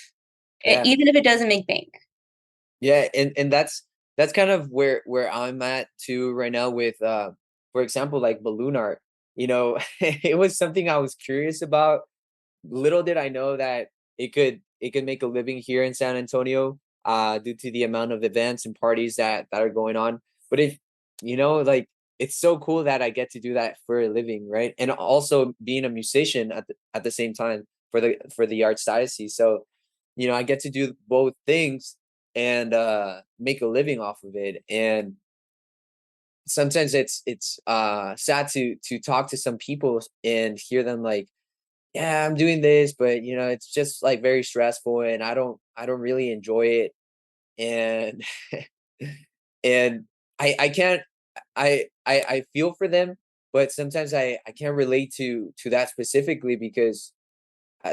Yeah. even if it doesn't make bank. Yeah, and that's kind of where I'm at too right now with for example, like balloon art. You know, it was something I was curious about. Little did I know that it could make a living here in San Antonio due to the amount of events and parties that are going on. But if like, it's so cool that I get to do that for a living, right? And also being a musician at the same time for the archdiocese. So, I get to do both things and make a living off of it. And sometimes it's sad to talk to some people and hear them like, yeah, I'm doing this, but it's just like very stressful and I don't really enjoy it. And and I can't I feel for them, but sometimes I can't relate to that specifically because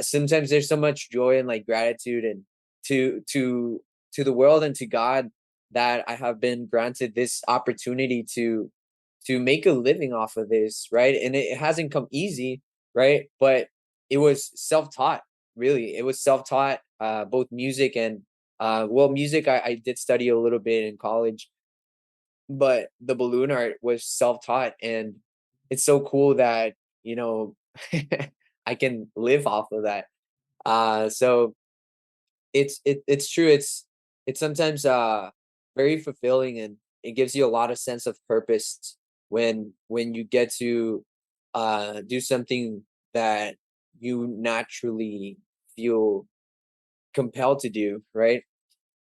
sometimes there's so much joy and like gratitude and to to to the world and to God that I have been granted this opportunity to make a living off of this, right? And it hasn't come easy, right? But it was self-taught, really. It was self-taught, both music and well, music I did study a little bit in college, but the balloon art was self-taught, and it's so cool that, you know, I can live off of that. So it's true. It's sometimes very fulfilling, and it gives you a lot of sense of purpose when you get to do something that you naturally feel compelled to do, right?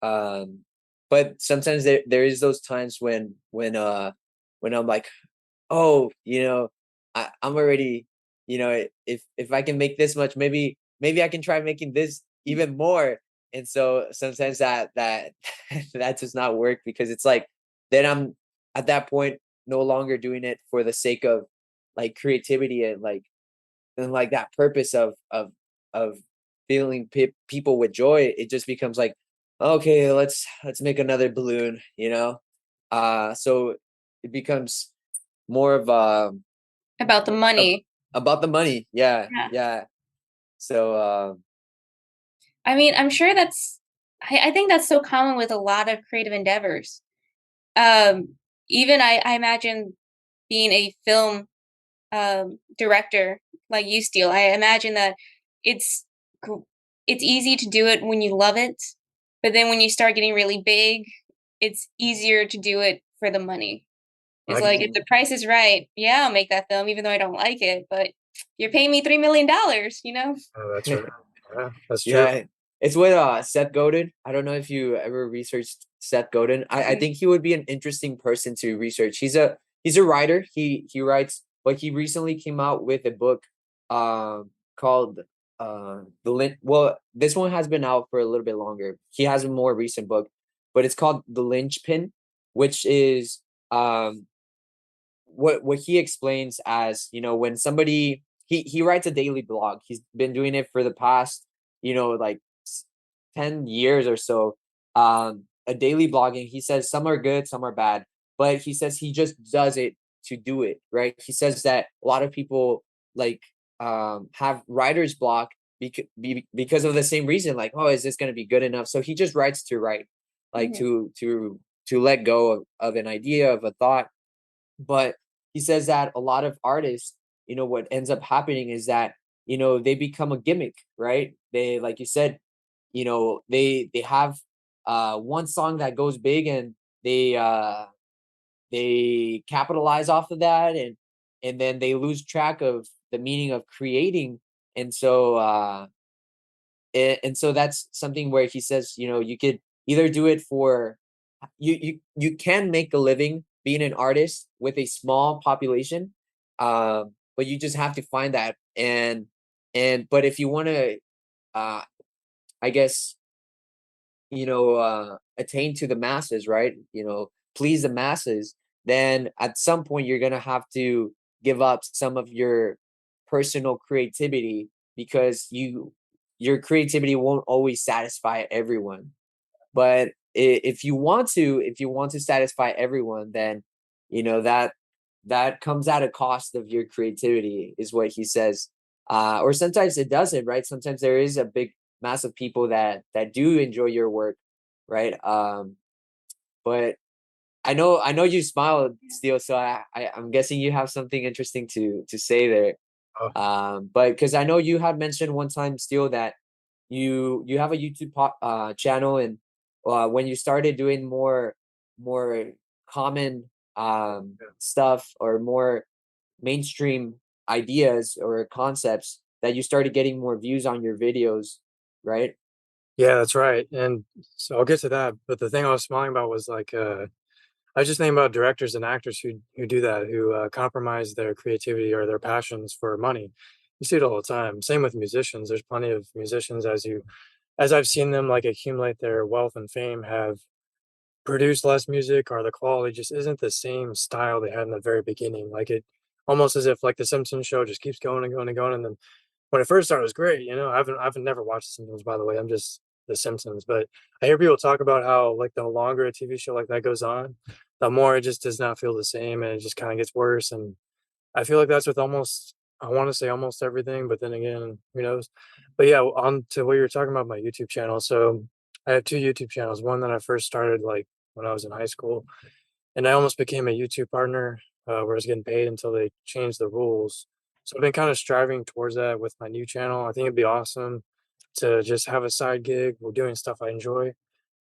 Um but sometimes there is those times when I'm like, oh, I'm already, if I can make this much, maybe I can try making this even more. And so sometimes that that does not work because it's like then I'm at that point no longer doing it for the sake of like creativity and like that purpose of filling people with joy. It just becomes like, okay, let's make another balloon, you know. So it becomes more of About the a money. about the money. Yeah, Yeah. yeah. So I mean, I'm sure I think that's so common with a lot of creative endeavors. Um, even I imagine being a film director like you, Steele. I imagine that it's gr- it's easy to do it when you love it, but then when you start getting really big, it's easier to do it for the money. It's I like if mhm. the price is right, yeah, I'll make that film even though I don't like it, but you're paying me $3 million, you know? oh, that's right. Yeah, that's true. Yeah, it's with Seth Godin. I don't know if you ever researched Seth Godin. I Mm. think he would be an interesting person to research. He's a writer. He writes, but he recently came out with a book called The Lin well, this one has been out for a little bit longer. He has a more recent book, but it's called The Lynchpin, which is what he explains as, you know, when somebody he writes a daily blog. He's been doing it for the past, you know, like 10 years or so. A daily blogging. He says some are good, some are bad, but he says he just does it to do it, right? He says that a lot of people like have writer's block because of the same reason, like, oh, is this going to be good enough? So he just writes to write, like Mhm. to let go of an idea, of a thought. But he says that a lot of artists, you know, what ends up happening is that, you know, they become a gimmick, right? They, like you said, you know, they have one song that goes big, and they capitalize off of that, and then they lose track of the meaning of creating. And so and so that's something where he says, you know, you could either do it for you can make a living being an artist with a small population, but you just have to find that. And but if you want to uh I guess, you know, attain to the masses, right, you know, please the masses, then at some point you're gonna have to give up some of your personal creativity, because your creativity won't always satisfy everyone. But if you want to satisfy everyone, then, you know, that comes at a cost of your creativity, is what he says. Or sometimes it doesn't, right? Sometimes there is a big mass of people that do enjoy your work, right? But I know you smiled still, so I'm guessing you have something interesting to say there. Oh, But because I know you had mentioned one time still that you have a YouTube channel, and when you started doing more common yeah. stuff, or more mainstream ideas or concepts, that you started getting more views on your videos, right? Yeah, that's right. And so I'll get to that. But the thing I was smiling about was like I was just thinking about directors and actors who do that, who compromise their creativity or their passions for money. You see it all the time. Same with musicians. There's plenty of musicians as I've seen them like accumulate their wealth and fame, have produced less music, or the quality just isn't the same style they had in the very beginning. Like it almost as if like the Simpsons show just keeps going and going and going. And then when it first started, it was great. You know, I've never watched The Simpsons, by the way. I'm just The Simpsons. But I hear people talk about how like the longer a TV show like that goes on, the more it just does not feel the same, and it just kind of gets worse. And I feel like that's with almost, I want to say almost everything, but then again, who knows? But yeah, on to what you were talking about, my YouTube channel. So I have two YouTube channels. One that I first started like when I was in high school, and I almost became a YouTube partner where I was getting paid until they changed the rules. So I've been kind of striving towards that with my new channel. I think it'd be awesome to just have a side gig. We're doing stuff I enjoy.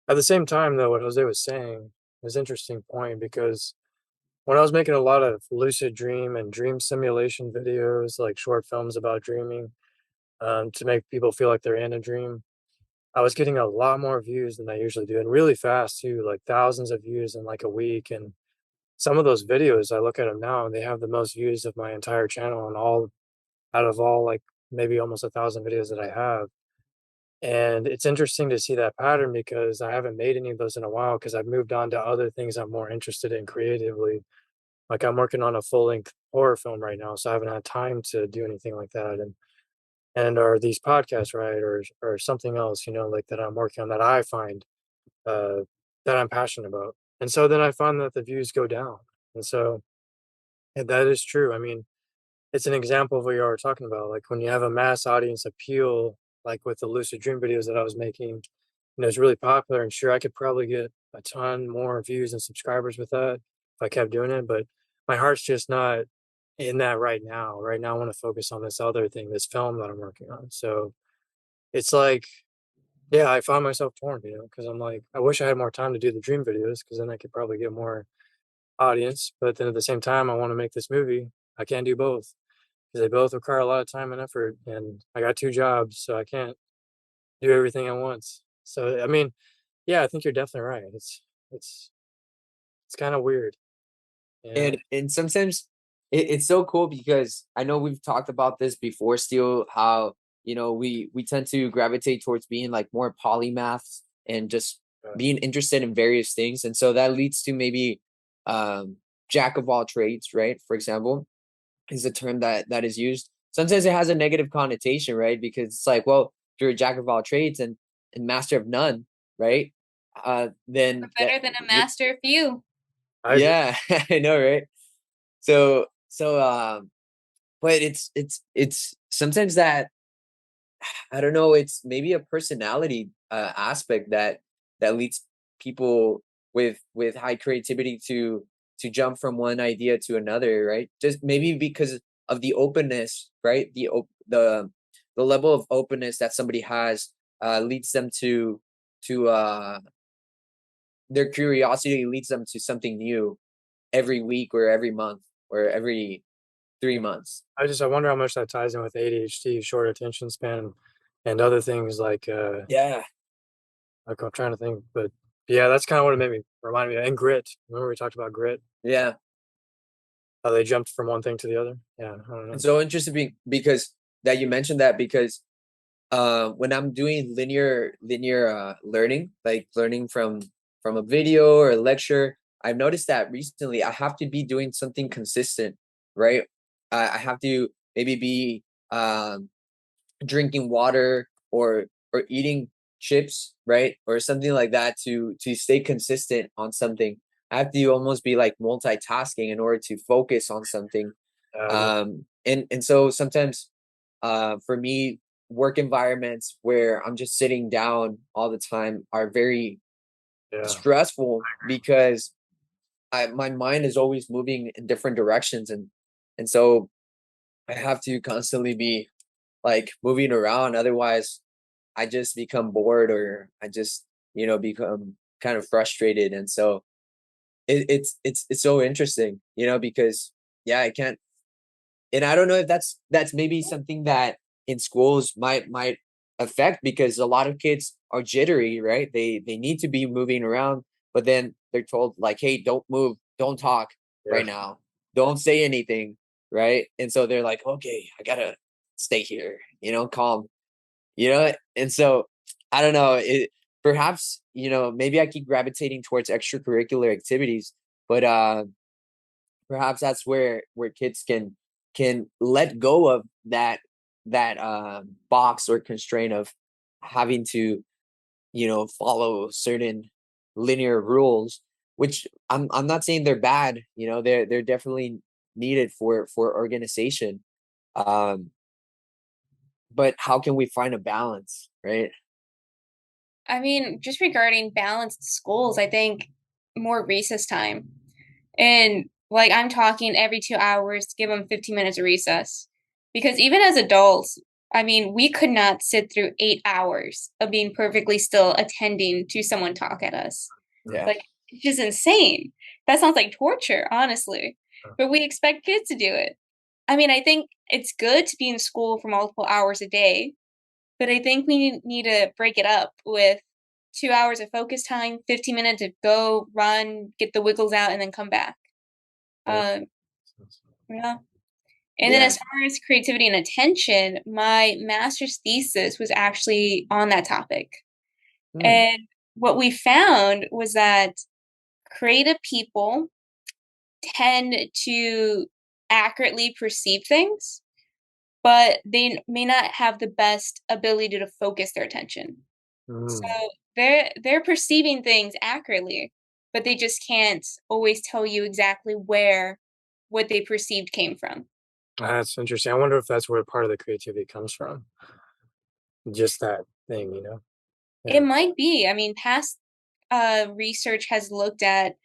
At the same time, though, what Jose was saying is an interesting point, because when I was making a lot of lucid dream and dream simulation videos, like short films about dreaming, to make people feel like they're in a dream, I was getting a lot more views than I usually do, and really fast too, like thousands of views in like a week. And some of those videos, I look at them now and they have the most views of my entire channel, and all out of all like maybe almost 1,000 videos that I have. And it's interesting to see that pattern, because I haven't made any of those in a while, because I've moved on to other things I'm more interested in creatively. Like I'm working on a full length horror film right now, so I haven't had time to do anything like that. And or these podcasts, right, or something else, like that I'm working on that I find uh, that I'm passionate about. And so then I find that the views go down. And so and that is true. I mean, it's an example of what you were talking about. Like when you have a mass audience appeal, like with the lucid dream videos that I was making, it's really popular. And sure, I could probably get a ton more views and subscribers with that if I kept doing it. But my heart's just not in that right now. Right now, I want to focus on this other thing, this film that I'm working on. So it's like, yeah, I find myself torn, because I'm like, I wish I had more time to do the dream videos because then I could probably get more audience. But then at the same time, I want to make this movie. I can't do both because they both require a lot of time and effort. And I got two jobs, so I can't do everything at once. So, I mean, yeah, I think you're definitely right. It's it's kind of weird, you know? And sometimes it's so cool because I know we've talked about this before still, how we tend to gravitate towards being like more polymaths and just Uh, being interested in various things. And so that leads to maybe jack of all trades, right? For example, is a term that is used. Sometimes it has a negative connotation, right? Because it's like, well, if you're a jack of all trades and master of none, right? Then But better than a master of few. I agree. yeah, I know, right? So but it's sometimes that I don't know, it's maybe a personality aspect that leads people with high creativity to jump from one idea to another, right? Just maybe because of the openness, right? The level of openness that somebody has leads them to their curiosity leads them to something new every week or every month or every 3 months. I wonder how much that ties in with ADHD, short attention span, and other things Yeah, like I'm trying to think, but yeah, that's kind of what it made me remind me of. And grit. Remember we talked about grit? yeah. How they jumped from one thing to the other? Yeah, I don't know. It's so interesting because that you mentioned that because when I'm doing linear learning, like learning from a video or a lecture, I've noticed that recently I have to be doing something consistent, right? I have to maybe be drinking water or eating chips, right? Or something like that to stay consistent on something. I have to almost be like multitasking in order to focus on something. Yeah, And so sometimes for me, work environments where I'm just sitting down all the time are very yeah, stressful because my mind is always moving in different directions, and so I have to constantly be like moving around. Otherwise, I just become bored or I just become kind of frustrated. And so it's so interesting, because yeah, I can't. And I don't know if that's maybe something that in schools might affect because a lot of kids are jittery, right? They need to be moving around, but then they're told like, "Hey, don't move, don't talk yeah. right now, don't say anything," right? And so they're like, "Okay, I gotta stay here, calm, And so I don't know. It perhaps maybe I keep gravitating towards extracurricular activities, but perhaps that's where kids can let go of that box or constraint of having to follow certain linear rules, which I'm not saying they're bad. They're definitely needed for organization, um but how can we find a balance, right? I mean, just regarding balanced schools, I think more recess time. And like I'm talking every 2 hours to give them 15 minutes of recess. Because even as adults, I mean, we could not sit through 8 hours of being perfectly still attending to someone talk at us. Yeah, Like, it's just insane. That sounds like torture, honestly. But we expect kids to do it. I mean, I think it's good to be in school for multiple hours a day, but I think we need to break it up with 2 hours of focus time, 15 minutes to go, run, get the wiggles out, and then come back. Yeah. Um, yeah. And then yeah. as far as creativity and attention, my master's thesis was actually on that topic. Hmm. And what we found was that creative people tend to accurately perceive things, but they may not have the best ability to focus their attention. So Mm, they're perceiving things accurately, but they just can't always tell you exactly where what they perceived came from. that's interesting. I wonder if that's where part of the creativity comes from. Just that thing, you know? It Yeah. might be. I mean, past research has looked at,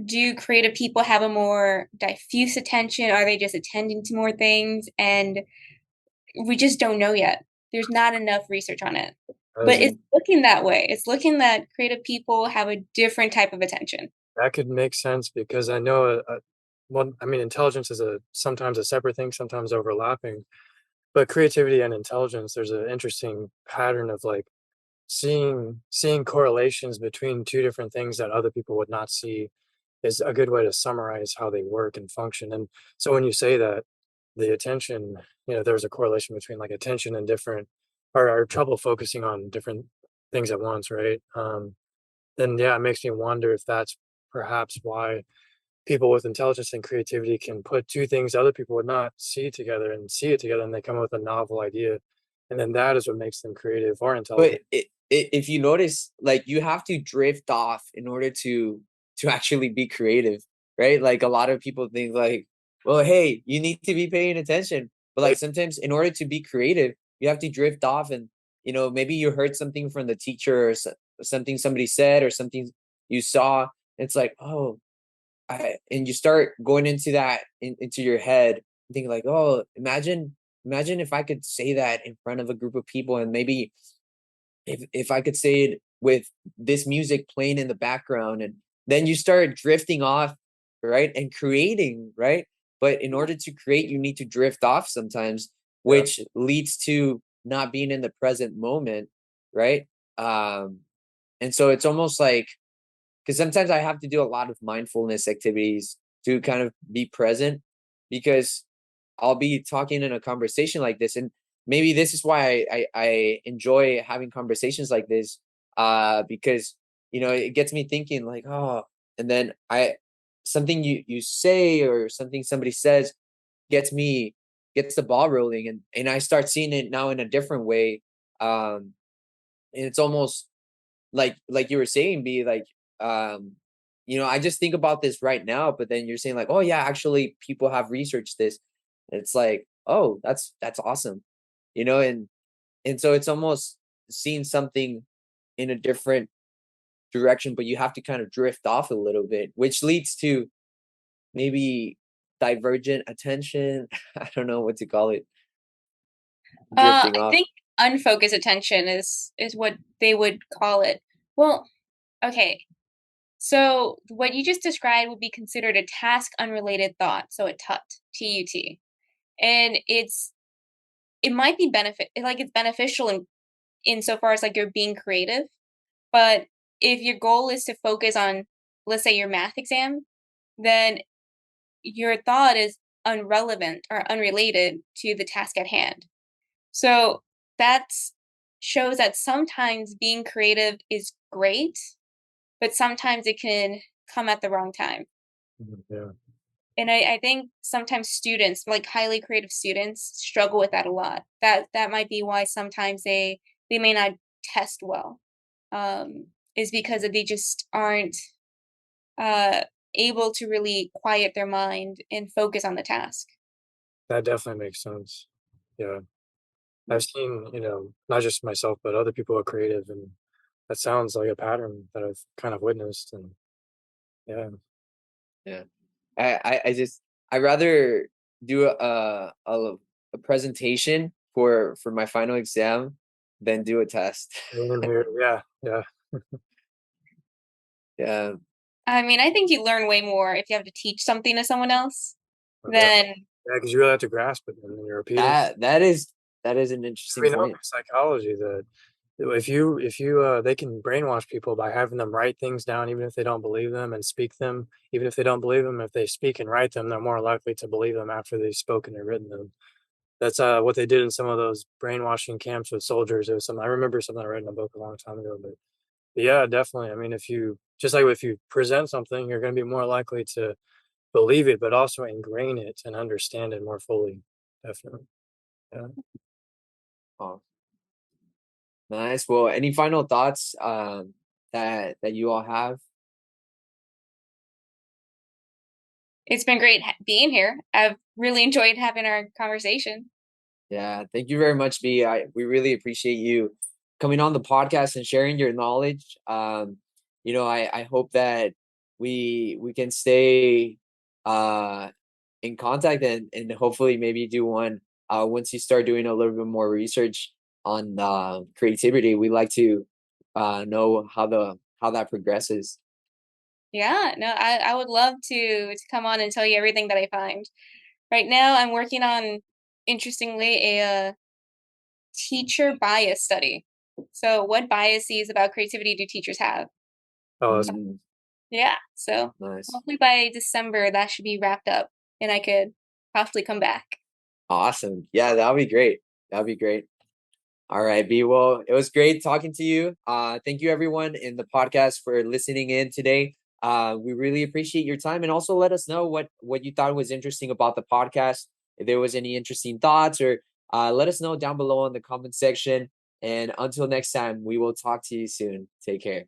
do creative people have a more diffuse attention? Are they just attending to more things? And we just don't know yet. There's not enough research on it. That But is it's looking that way. It's looking that creative people have a different type of attention. that could make sense because I know, well, I mean, intelligence is sometimes a separate thing, sometimes overlapping, but creativity and intelligence, there's an interesting pattern of like seeing correlations between two different things that other people would not see is a good way to summarize how they work and function. And so when you say that the attention, there's a correlation between like attention and different or trouble focusing on different things at once, right? Then yeah, it makes me wonder if that's perhaps why people with intelligence and creativity can put two things other people would not see together and see it together and they come up with a novel idea. And then that is what makes them creative or But intelligent. if you notice, like you have to drift off in order to actually be creative, right? Like a lot of people think like, well, hey, you need to be paying attention. But like Right. sometimes in order to be creative, you have to drift off and maybe you heard something from the teacher or something somebody said or something you saw. It's like, oh, and you start going into that into your head and think like, oh, imagine if I could say that in front of a group of people and maybe if I could say it with this music playing in the background, and then you start drifting off, right? And creating, right? But in order to create, you need to drift off sometimes, Yeah. which leads to not being in the present moment, right? Um, and so it's almost like because sometimes I have to do a lot of mindfulness activities to kind of be present because I'll be talking in a conversation like this, and maybe this is why I enjoy having conversations like this, because it gets me thinking like, oh, and then I something you say or something somebody says gets the ball rolling, and I start seeing it now in a different way, and it's almost like you were saying, be like, um, I just think about this right now, but then you're saying like, oh yeah, actually people have researched this. It's like, oh, that's awesome. And so it's almost seeing something in a different direction, but you have to kind of drift off a little bit, which leads to maybe divergent attention. I don't know what to call it, drifting I off. think unfocused attention is what they would call it. Well, okay. So what you just described would be considered a task unrelated thought, so a TUT, TUT. And it might be it's beneficial in insofar as like you're being creative, but if your goal is to focus on, let's say, your math exam, then your thought is unrelevant or unrelated to the task at hand. So that's shows that sometimes being creative is great, but sometimes it can come at the wrong time. Mhm, yeah. And I think sometimes students, like highly creative students, struggle with that a lot. That might be why sometimes they may not test well. Is because they just aren't uh able to really quiet their mind and focus on the task. That definitely makes sense. Yeah. I've seen, not just myself, but other people are creative, and that sounds like a pattern that I've kind of witnessed. And yeah, Yeah. I just I rather do a presentation for my final exam than do a test. being in here, yeah, yeah, Yeah. I mean, I think you learn way more if you have to teach something to someone else yeah, than yeah, because you really have to grasp it, and then you're repeating. That is an interesting We know point. from psychology that if you they can brainwash people by having them write things down, even if they don't believe them, and speak them, even if they don't believe them. If they speak and write them, they're more likely to believe them after they've spoken and written them. That's what they did in some of those brainwashing camps with soldiers. It was something I remember something I read in a book a long time ago. But yeah, definitely. I mean, if you present something, you're going to be more likely to believe it, but also ingrain it and understand it more fully. Definitely. Yeah. Oh, nice. Well, any final thoughts that you all have? It's been great being here. I've really enjoyed having our conversation. Yeah, thank you very much, B. We really appreciate you coming on the podcast and sharing your knowledge. I hope that we can stay uh in contact and hopefully maybe do one once you start doing a little bit more research on creativity. We like to know how that progresses. Yeah, no, I would love to come on and tell you everything that I find. Right now, I'm working on, interestingly, a teacher bias study. So, what biases about creativity do teachers have? Oh, that's Mm, Yeah, so nice. hopefully by December that should be wrapped up and I could possibly come back. Awesome. Yeah, that'll be great. That'll be great. All right, B. Well, it was great talking to you. Thank you everyone in the podcast for listening in today. We really appreciate your time, and also let us know what you thought was interesting about the podcast. If there was any interesting thoughts, or let us know down below in the comment section. And until next time, we will talk to you soon. Take care.